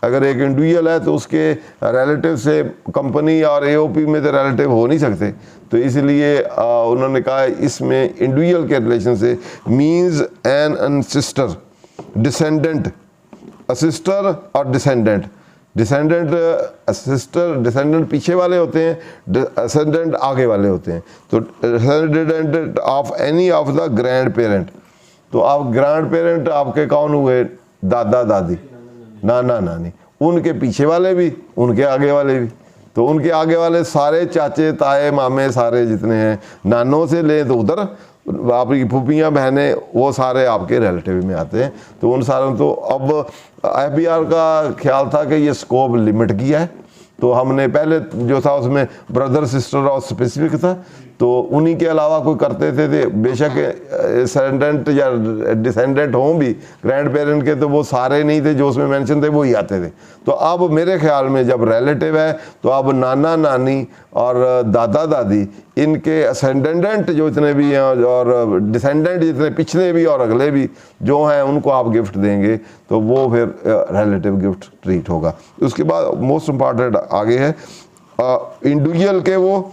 अगर एक इंडिविजुअल है तो उसके रिलेटिव से कंपनी और एओपी में तो रिलेटिव हो नहीं सकते, तो इसलिए उन्होंने कहा इसमें इंडिविजुअल के रिलेशन से मींस एन अनसिस्टर डिसेंडेंट, असिस्टर और डिसेंडेंट। डिसेंडेंट असिस्टर डिसेंडेंट पीछे वाले होते हैं, असेंडेंट आगे वाले होते हैं। तो descendant of any of the grand parent, तो आप ग्रैंड पेरेंट आपके कौन हुए, दादा दादी नाना नानी, उनके पीछे वाले भी उनके आगे वाले भी, तो उनके आगे वाले सारे चाचे ताए मामे सारे जितने हैं, नानों से लें तो उधर आपकी फूफियाँ बहनें वो सारे आपके रिलेटिव में आते हैं। तो उन सारों, तो अब FBR का ख्याल था कि ये स्कोप लिमिट किया है, तो हमने पहले जो था उसमें ब्रदर सिस्टर और स्पेसिफिक था, तो उन्हीं के अलावा कोई करते थे बेशक असेंडेंट या डिसेंडेंट हों भी ग्रैंड पेरेंट के, तो वो सारे नहीं थे जो उसमें मेंशन थे वो ही आते थे। तो अब मेरे ख्याल में जब रिलेटिव है तो अब नाना नानी और दादा दादी इनके असेंडेंट जो इतने भी हैं और डिसेंडेंट जितने पिछले भी और अगले भी जो हैं उनको आप गिफ्ट देंगे तो वो फिर रिलेटिव गिफ्ट ट्रीट होगा। उसके बाद मोस्ट इम्पॉर्टेंट आगे है इंडिविजुअल के, वो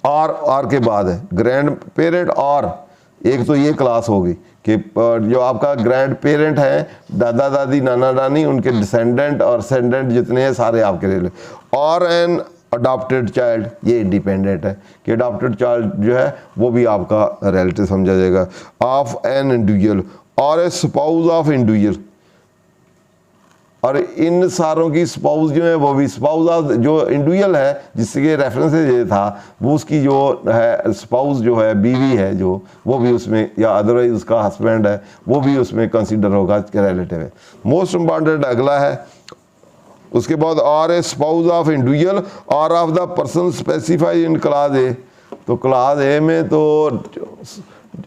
आर के बाद है ग्रैंड पेरेंट, और एक तो ये क्लास होगी कि जो आपका ग्रैंड पेरेंट है दादा दादी नाना नानी उनके डिसेंडेंट और असेंडेंट जितने हैं सारे आपके रिलेटिव, और एन अडॉप्टेड चाइल्ड, ये इंडिपेंडेंट है कि अडॉप्टेड चाइल्ड जो है वो भी आपका रिलेटिव समझा जाएगा, ऑफ एन इंडिविजुअल और ए स्पाउस ऑफ इंडिविजुअल, और इन सारों की स्पाउस जो है वो भी स्पाउस ऑफ जो इंडिविजुअल है जिसके रेफरेंस ये था वो उसकी जो है स्पाउस जो है बीवी है जो वो भी उसमें, या अदरवाइज उसका हस्बैंड है वो भी उसमें कंसीडर होगा कि रिलेटिव है। मोस्ट इम्पॉर्टेंट अगला है उसके बाद, और ए स्पाउस ऑफ इंडिविजुअल और of the person specified in class ए, तो क्लास ए में तो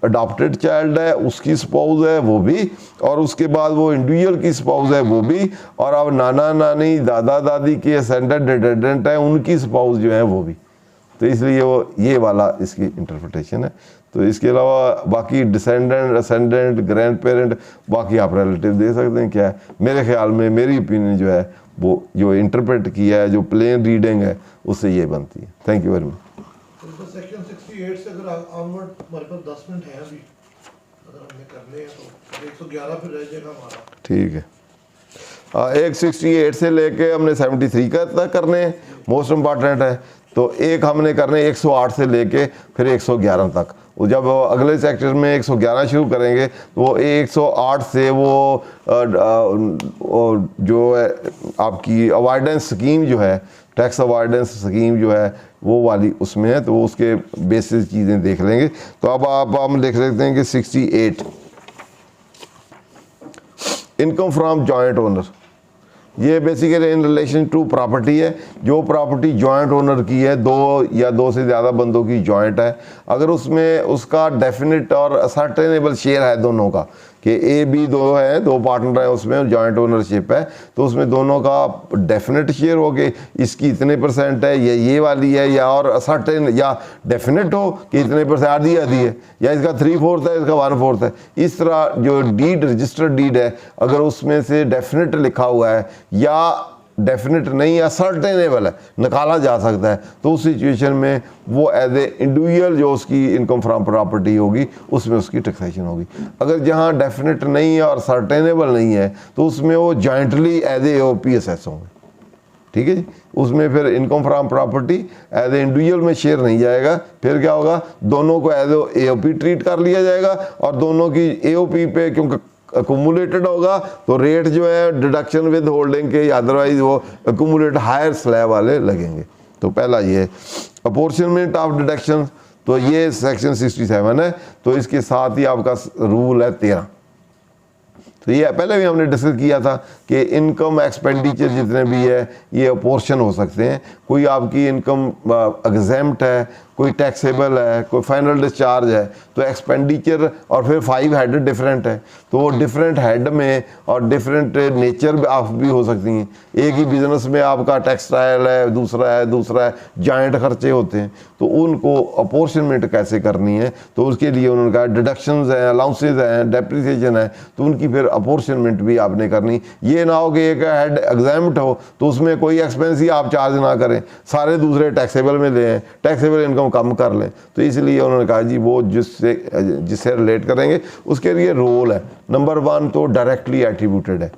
अडॉप्टेड चाइल्ड है उसकी स्पाउस है वो भी, और उसके बाद वो इंडिविजुअल की स्पाउस है वो भी, और अब नाना नानी दादा दादी के असेंडेंट डिसेंडेंट है उनकी स्पाउस जो है वो भी। तो इसलिए वो ये वाला इसकी इंटरप्रिटेशन है। तो इसके अलावा बाकी डिसेंडेंट असेंडेंट ग्रैंड पेरेंट बाकी आप रिलेटिव दे सकते हैं। क्या है मेरे ख्याल में, मेरी ओपिनियन जो है वो जो इंटरप्रेट किया है जो प्लेन रीडिंग है उससे ये बनती है। Thank you very much. Section 68 से अगर ऑनवर्ड हमारे पास 10 मिनट है अभी, अगर हमने करने हैं तो 111 फिर रह जाएगा हमारा। ठीक है, 168 से लेके हमने 73 का तक करने हैं, मोस्ट इम्पॉर्टेंट है। तो एक हमने करने 108 से लेके फिर 111 तक। वो जब अगले सेक्टर में 111 शुरू करेंगे तो वो 108 से वो जो है आपकी अवॉइडेंस स्कीम जो है, टैक्स अवॉइडेंस स्कीम जो है वो वाली उसमें है, तो उसके बेसिस चीज़ें देख लेंगे। तो अब हम देख सकते हैं कि 68 इनकम फ्रॉम जॉइंट ओनर, ये basically in relation to property है। जो प्रॉपर्टी जॉइंट ओनर की है, दो या दो से ज़्यादा बंदों की जॉइंट है, अगर उसमें उसका डेफिनेट और असर्टेनेबल शेयर है दोनों का, कि ए बी दो है, दो पार्टनर है उसमें, जॉइंट ओनरशिप है, तो उसमें दोनों का डेफिनेट शेयर हो गए, इसकी इतने % है, ये वाली है, या और असर्टेन या डेफिनेट हो कि इतने % आधी आधी है, या इसका 3/4 है, इसका 1/4 है। इस तरह जो डीड, रजिस्टर्ड डीड है, अगर उसमें से डेफिनेट लिखा हुआ है या डेफिनेट नहीं है, सर्टेनेबल है, निकाला जा सकता है, तो उस सिचुएशन में वो एज ए इंडिविजुअल जो उसकी इनकम फ्रॉम प्रॉपर्टी होगी उसमें उसकी टैक्सेशन होगी। अगर जहाँ डेफिनेट नहीं है और सर्टेनेबल नहीं है तो उसमें वो jointly as a AOP assess होंगे। ठीक है जी, उसमें फिर income from property as a individual में शेयर नहीं जाएगा, फिर क्या होगा, दोनों को एज ए AOP ट्रीट कर लिया जाएगा, और दोनों की AOP पे क्योंकि अकुमुलेटेड होगा तो रेट जो है डिडक्शन विद होल्डिंग के, अदरवाइज वो अकुमुलेट हायर स्लैब वाले लगेंगे। तो पहला ये अपोर्शनमेंट ऑफ डिडक्शन, तो ये सेक्शन 67 है, तो इसके साथ ही आपका रूल है 13। तो ये पहले भी हमने डिस्कस किया था कि इनकम एक्सपेंडिचर जितने भी है ये अपोर्शन हो सकते हैं। कोई आपकी इनकम एग्जेम्प्ट है, कोई टैक्सेबल है, कोई फाइनल डिस्चार्ज है, तो एक्सपेंडिचर और फिर 5 हेड डिफरेंट है, तो वो डिफरेंट हेड में और डिफरेंट नेचर ऑफ भी हो सकती हैं। एक ही बिजनेस में आपका टेक्सटाइल है, दूसरा है, जॉइंट खर्चे होते हैं, तो उनको अपोर्शनमेंट कैसे करनी है, तो उसके लिए उन्होंने कहा डिडक्शंस हैं, अलाउंसेज हैं, डेप्रिसिएशन है, तो उनकी फिर अपोर्शनमेंट भी आपने करनी। ये ना हो कि एक हेड एग्जाम्प्ट हो तो उसमें कोई एक्सपेंस ही आप चार्ज ना करें, सारे दूसरे टैक्सेबल में लें, टैक्सेबल इनकम कम कर लें। तो इसलिए उन्होंने कहा जी वो जिससे रिलेट करेंगे उसके लिए रोल है। नंबर 1 तो डायरेक्टली एट्रीब्यूटेड है,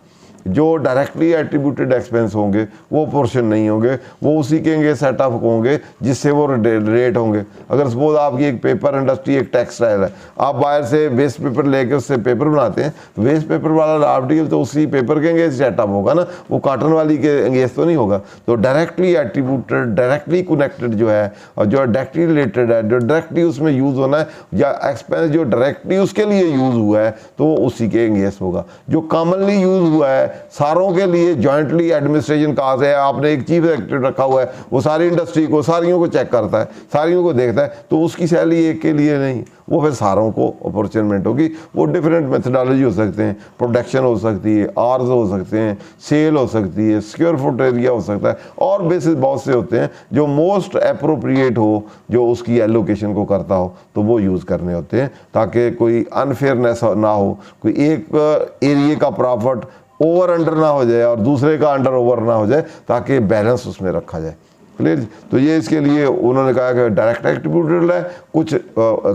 जो डायरेक्टली एट्रीब्यूटेड एक्सपेंस होंगे वो पोर्शन नहीं होंगे, वो उसी के सेट ऑफ होंगे जिससे वो रेट होंगे। अगर सपोज आपकी एक पेपर इंडस्ट्री, एक टेक्सटाइल है, आप बाहर से वेस्ट पेपर लेके उससे पेपर बनाते हैं, तो वेस्ट पेपर वाला रॉ मटेरियल तो उसी पेपर के अंगेंस्ट सेटअप होगा ना, वो कॉटन वाली के अंगेंस्ट तो नहीं होगा। तो डायरेक्टली एट्रीब्यूटेड, डायरेक्टली कनेक्टेड जो है, और जो डायरेक्टली रिलेटेड है, जो डायरेक्टली उसमें यूज़ होना है, या एक्सपेंस जो डायरेक्टली उसके लिए यूज़ हुआ है तो वो उसी के अंगेंस्ट होगा। जो कॉमनली यूज़ हुआ है सारों के लिए, जॉइंटली एडमिनिस्ट्रेशन काज है, आपने एक चीफ सेक्रेटरी रखा हुआ है, वो सारी इंडस्ट्री को, सारियों को चेक करता है, सारियों को देखता है, तो उसकी सैलरी एक के लिए नहीं, वो फिर सारों को अपॉर्चुनिटी होगी। वो डिफरेंट मेथडोलॉजी हो सकते हैं, प्रोडक्शन हो सकती है, आर्स हो सकते हैं, सेल हो सकती है, स्क्वायर फुट एरिया हो सकता है, और बेसिस बहुत से होते हैं जो मोस्ट अप्रोप्रिएट हो, जो उसकी एलोकेशन को करता हो, तो वो यूज़ करने होते हैं, ताकि कोई अनफेयरनेस ना हो, कोई एक एरिया का प्रॉफिट ओवर अंडर ना हो जाए और दूसरे का अंडर ओवर ना हो जाए, ताकि बैलेंस उसमें रखा जाए। क्लियर। तो ये इसके लिए उन्होंने कहा कि डायरेक्ट एट्रीब्यूटेड है, कुछ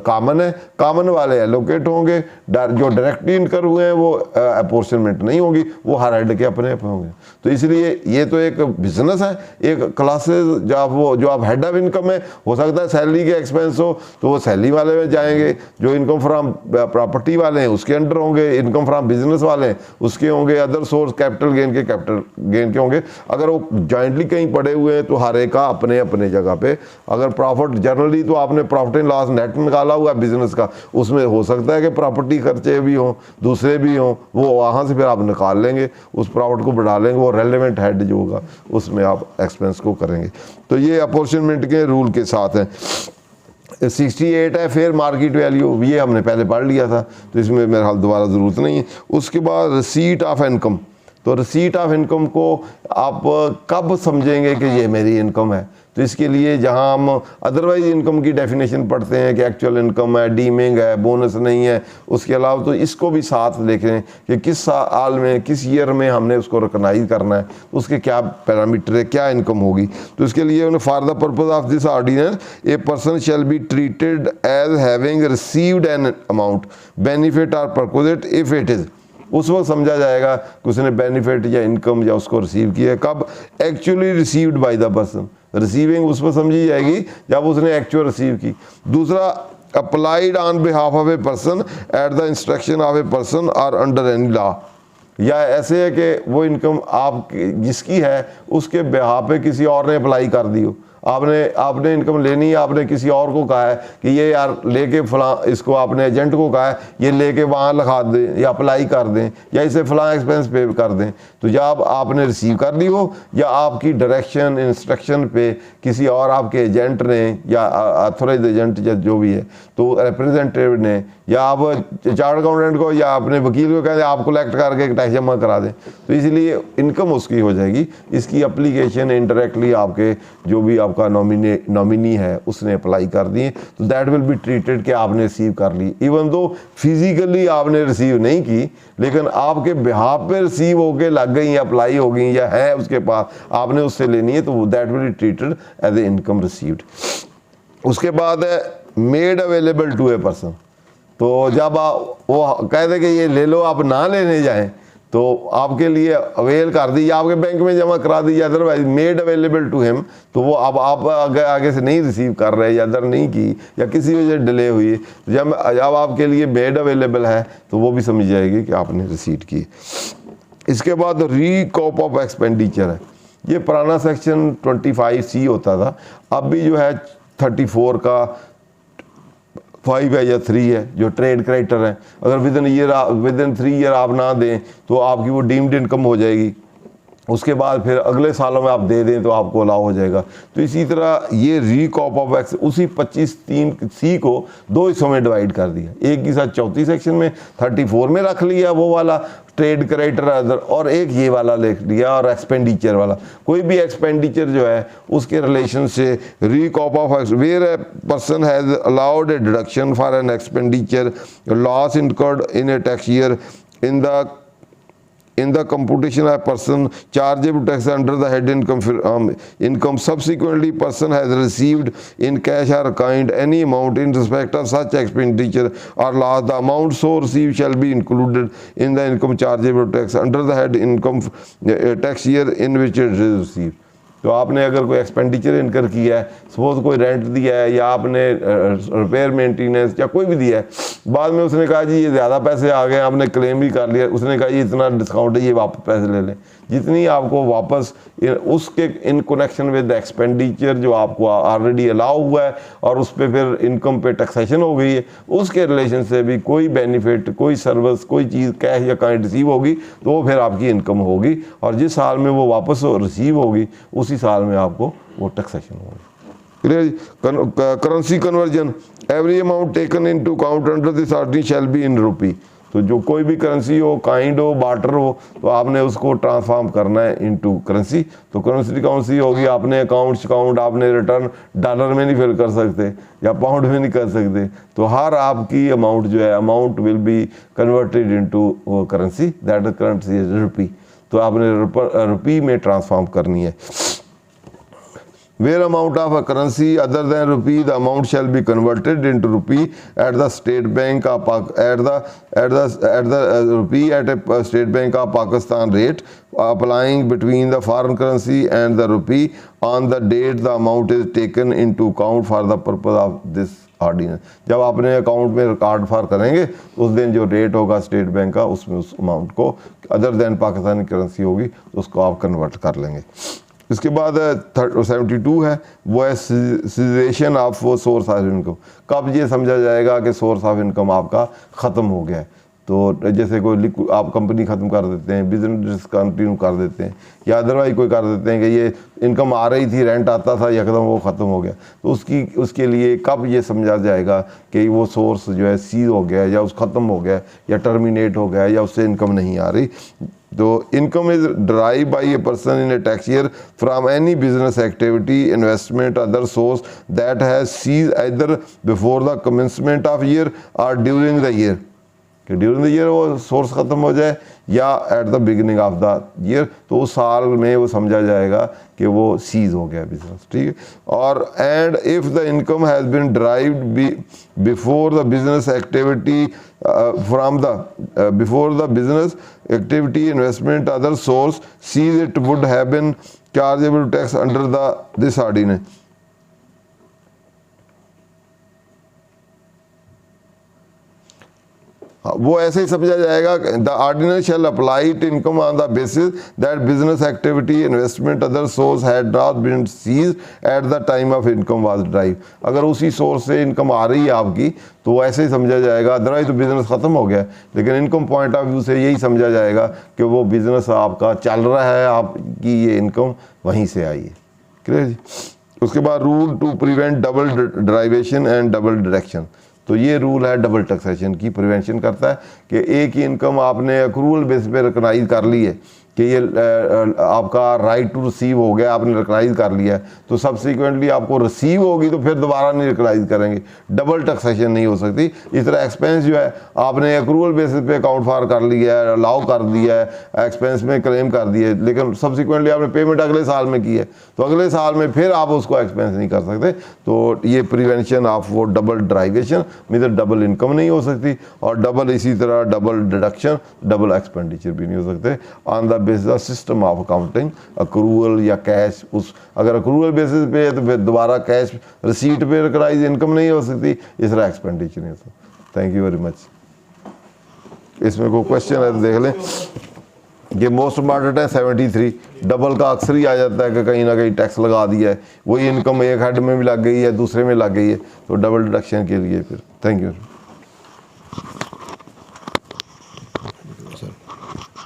कॉमन है, कॉमन वाले एलोकेट होंगे, जो डायरेक्टली इनकर हुए हैं वो अपोर्शनमेंट नहीं होगी, वो हर हेड के अपने अपने होंगे। तो इसलिए ये तो एक बिजनेस है, एक क्लासेस जो आप हेड ऑफ इनकम है, हो सकता है सैलरी के एक्सपेंस हो तो वो सैलरी वाले में जाएंगे, जो इनकम फ्रॉम प्रॉपर्टी वाले हैं उसके अंडर होंगे, इनकम फ्रॉम बिजनेस वाले हैं उसके होंगे, अदर सोर्स कैपिटल गेन के होंगे। अगर वो जॉइंटली कहीं पड़े हुए हैं तो हर एक का अपने अपने जगह पे। अगर प्रॉफिट जनरली तो आपने प्रॉफिट एंड लॉस नेट निकाला हुआ बिजनेस का, उसमें हो सकता है कि प्रॉपर्टी खर्चे भी हों, दूसरे भी हों, वो वहाँ से फिर आप निकाल लेंगे, उस प्रॉफिट को बढ़ा लेंगे, वो रेलेवेंट हेड जो होगा उसमें आप एक्सपेंस को करेंगे। तो ये अपॉर्चुनिटी के रूल के साथ है। 68 है फेयर मार्केट वैल्यू, ये हमने पहले पढ़ लिया था, तो इसमें मेरे हाल दोबारा ज़रूरत नहीं है। उसके बाद रिसीट ऑफ इनकम, तो रिसीट ऑफ इनकम को आप कब समझेंगे कि ये मेरी इनकम है, तो इसके लिए जहां हम अदरवाइज इनकम की डेफिनेशन पढ़ते हैं कि एक्चुअल इनकम है, डीमिंग है, बोनस नहीं है, उसके अलावा तो इसको भी साथ देखें कि किस साल में, किस ईयर में हमने उसको रिकॉग्नाइज करना है, तो उसके क्या पैरामीटर है, क्या इनकम होगी। तो इसके लिए उन्हें for the purpose of this ordinance a person shall be treated as having received an amount benefit और परक्विजिट इफ इट इज़ उस वक्त समझा जाएगा कि उसने बेनिफिट या इनकम या उसको रिसीव किया है। कब? Actually received by the person, receiving उस पर समझी जाएगी जब उसने एक्चुअल रिसीव की। दूसरा, applied on behalf of a person at the instruction of a person और अंडर एनी लॉ, या ऐसे है कि वो इनकम आप जिसकी है उसके बिहाफ पे किसी और ने अप्लाई कर दी हो, आपने इनकम लेनी है, आपने किसी और को कहा है कि ये यार लेके फलां, इसको आपने एजेंट को कहा है ये लेके वहाँ लिखा दें या अप्लाई कर दें या इसे फलां एक्सपेंस पे कर दें, तो जब आपने रिसीव कर ली हो या आपकी डायरेक्शन इंस्ट्रक्शन पे किसी और आपके एजेंट ने या अथोराइज एजेंट या जो भी है, तो रिप्रेजेंटेटिव ने या आप चार्ट अकाउंटेंट को या अपने वकील को कहते आप कलेक्ट करके टैक्स जमा करा दें, तो इसलिए इनकम उसकी हो जाएगी। इसकी अप्लीकेशन इनडायरेक्टली आपके जो भी आपका नॉमिनी है उसने अप्लाई कर दी, तो दैट विल बी ट्रीटेड कि आपने रिसीव कर ली, इवन दो फिजिकली आपने रिसीव नहीं की लेकिन आपके बिहाफ पे रिसीव होके लग गई, अप्लाई हो गई या है उसके पास, आपने उससे लेनी है, तो that will be treated as a income received. उसके बाद है made available to a person, तो जब वो कह दे कि ये ले लो, आप ना लेने जाएं तो आपके लिए अवेल कर दी या आपके बैंक में जमा करा दी, otherwise made available to him, तो वो अब आप आगे से नहीं रिसीव कर रहे या अदर नहीं की या किसी वजह से डिले हुई, जब आपके लिए मेड अवेलेबल है तो वो भी समझ जाएगी कि आपने रिसीट की। इसके बाद रीकॉप ऑफ एक्सपेंडिचर है, ये पुराना सेक्शन 25C होता था, अब भी जो है 34 का 5 है या 3 है जो ट्रेड क्रेडिटर है, अगर विद इन 3 ईयर आप ना दें तो आपकी वो डीम्ड इनकम हो जाएगी, उसके बाद फिर अगले सालों में आप दे दें तो आपको अलाउ हो जाएगा। तो इसी तरह ये रीकॉप ऑफ एक्स उसी 25(3)C को 2 हिस्सों में डिवाइड कर दिया, एक के साथ 34 सेक्शन में 34 में रख लिया वो वाला ट्रेड क्रेडिटर अदर, और एक ये वाला लिख लिया और एक्सपेंडिचर वाला, कोई भी एक्सपेंडिचर जो है उसके रिलेशन से recoup of where a person has allowed a deduction for an expenditure loss incurred in a tax year in the computation of person chargeable tax under the head income subsequently person has received in cash or kind any amount in respect of such expenditure or loss, the amount so received shall be included in the income chargeable tax under the head income tax year in which it is received। तो आपने अगर कोई expenditure इनकर किया है, suppose कोई rent दिया है या आपने रिपेयर मेंटेनेंस या कोई भी दिया है, बाद में उसने कहा जी ये ज़्यादा पैसे आ गए, आपने क्लेम भी कर लिया, उसने कहा ये इतना डिस्काउंट है ये वापस पैसे ले लें, जितनी आपको वापस उसके इन कनेक्शन विद एक्सपेंडिचर जो आपको ऑलरेडी अलाउ हुआ है और उस पर फिर इनकम पे टैक्सेशन हो गई है, उसके रिलेशन से भी कोई बेनिफिट कोई सर्विस कोई चीज़ कैश या काइंड रिसीव होगी तो वो फिर आपकी इनकम होगी, और जिस साल में वो वापस रिसीव होगी उसी साल में आपको वो टैक्सेशन होगी। Clear? Currency conversion every amount taken into account under this article shall be in rupee, तो जो कोई भी करेंसी हो काइंड हो बार्टर हो तो आपने उसको ट्रांसफॉर्म करना है इनटू करेंसी, तो करेंसी कौन सी होगी, आपने अकाउंट आपने रिटर्न डॉलर में नहीं फिल कर सकते या पाउंड में नहीं कर सकते, तो हर आपकी अमाउंट जो है amount will be converted into currency, that currency is rupee, तो आपने रुपी में ट्रांसफॉर्म करनी है। Where amount of a currency other than rupee, the amount shall be converted into rupee at the State Bank of rupee at a State Bank of Pakistan rate, applying between the foreign currency and the rupee on the date the amount is taken into account for the purpose of this ordinance. जब आपने account में card फार करेंगे उस दिन जो rate होगा state bank का उसमें उस अमाउंट को अदर देन पाकिस्तानी करेंसी होगी तो उसको आप कन्वर्ट कर लेंगे। इसके बाद 72 है वो है सीजेशन ऑफ वो सोर्स ऑफ इनकम, कब ये समझा जाएगा कि सोर्स ऑफ इनकम आपका ख़त्म हो गया है, तो जैसे कोई आप कंपनी ख़त्म कर देते हैं, बिजनेस कंटिन्यू कर देते हैं या अदरवाइज कोई कर देते हैं कि ये इनकम आ रही थी रेंट आता था यकदम वो ख़त्म हो गया, तो उसके लिए कब ये समझा जाएगा कि वो सोर्स जो है सीज हो गया या उस ख़त्म हो गया या टर्मिनेट हो गया या उससे इनकम नहीं आ रही। तो income is drive by a person in a tax year from any business activity investment other source that has cease either before the commencement of year और ड्यूरिंग द ईयर। कि ड्यूरिंग द ईयर वो source ख़त्म हो जाए या at the beginning of the year, तो उस साल में वो समझा जाएगा कि वो सीज हो गया बिजनेस, ठीक है। और and if the income has been derived before the business activity from the before the business activity investment other source cease it would have been chargeable tax under the this ordinance. वो ऐसे ही समझा जाएगा, the ordinance shall apply to income on the basis that business activity investment other source had not been cease at the time of income was drive. अगर उसी source से income आ रही है आपकी तो वो ऐसे ही समझा जाएगा, अदरवाइज तो बिजनेस ख़त्म हो गया, लेकिन इनकम पॉइंट ऑफ व्यू से यही समझा जाएगा कि वो बिजनेस आपका चल रहा है, आपकी ये इनकम वहीं से आई है। क्लियर जी। उसके बाद rule to prevent double derivation and double direction, तो ये रूल है डबल टैक्सेशन की प्रिवेंशन करता है कि एक ही इनकम आपने अक्रूवल बेस पे रिकॉग्नाइज कर ली है कि ये आपका राइट टू रिसीव हो गया, आपने रिकॉग्नाइज कर लिया है, तो सब्सिक्वेंटली आपको रिसीव होगी तो फिर दोबारा नहीं रिकॉग्नाइज करेंगे, डबल टैक्सेशन नहीं हो सकती। इस तरह एक्सपेंस जो है आपने अक्रूवल बेसिस पे अकाउंट फॉर कर लिया है, अलाउ कर दिया है, एक्सपेंस में क्लेम कर दिया है, लेकिन सब्सिक्वेंटली आपने पेमेंट अगले साल में की है तो अगले साल में फिर आप उसको एक्सपेंस नहीं कर सकते। तो ये प्रिवेंशन ऑफ वो डबल ड्राइवेशन मतलब डबल इनकम नहीं हो सकती, और डबल इसी तरह डबल डिडक्शन डबल एक्सपेंडिचर भी नहीं हो सकते on the basis system of accounting accrual या कैश। उस अगर अक्रूवल बेसिस पे है तो फिर दोबारा कैश रिसीट पे रिकॉग्नाइज इनकम नहीं हो सकती, इस तरह एक्सपेंडिचर नहीं हो सकता। Thank you very much. इसमें कोई क्वेश्चन है तो देख लें। ये मोस्ट इम्पॉर्टेंट है 73, डबल का अक्सर ही आ जाता है कि कहीं ना कहीं टैक्स लगा दिया है, वही इनकम एक हेड में भी लग गई है दूसरे में लग गई है, तो डबल डिडक्शन के लिए फिर। Thank you.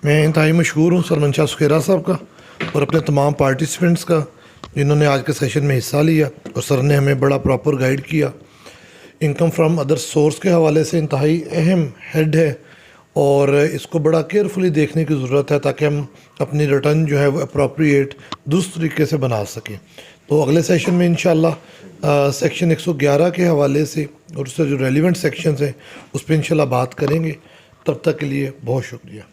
मैं इंतहाई मशहूर हूँ सरमन शाह सुखेरा साहब का और अपने तमाम पार्टिसिपेंट्स का जिन्होंने आज के सेशन में हिस्सा लिया, और सर ने हमें बड़ा प्रॉपर गाइड किया। इनकम फ्रॉम अदर सोर्स के हवाले से इंतहाई अहम हेड है और इसको बड़ा केयरफुली देखने की ज़रूरत है ताकि हम अपनी रिटर्न जो है वो अप्रोप्रिएट दुरुस्त तरीके से बना सकें। तो अगले सेशन में इंशाल्लाह सेक्शन 111 के हवाले से और उससे जो रेलिवेंट सेक्शंस हैं उस पर इंशाल्लाह बात करेंगे। तब तक के लिए बहुत शुक्रिया।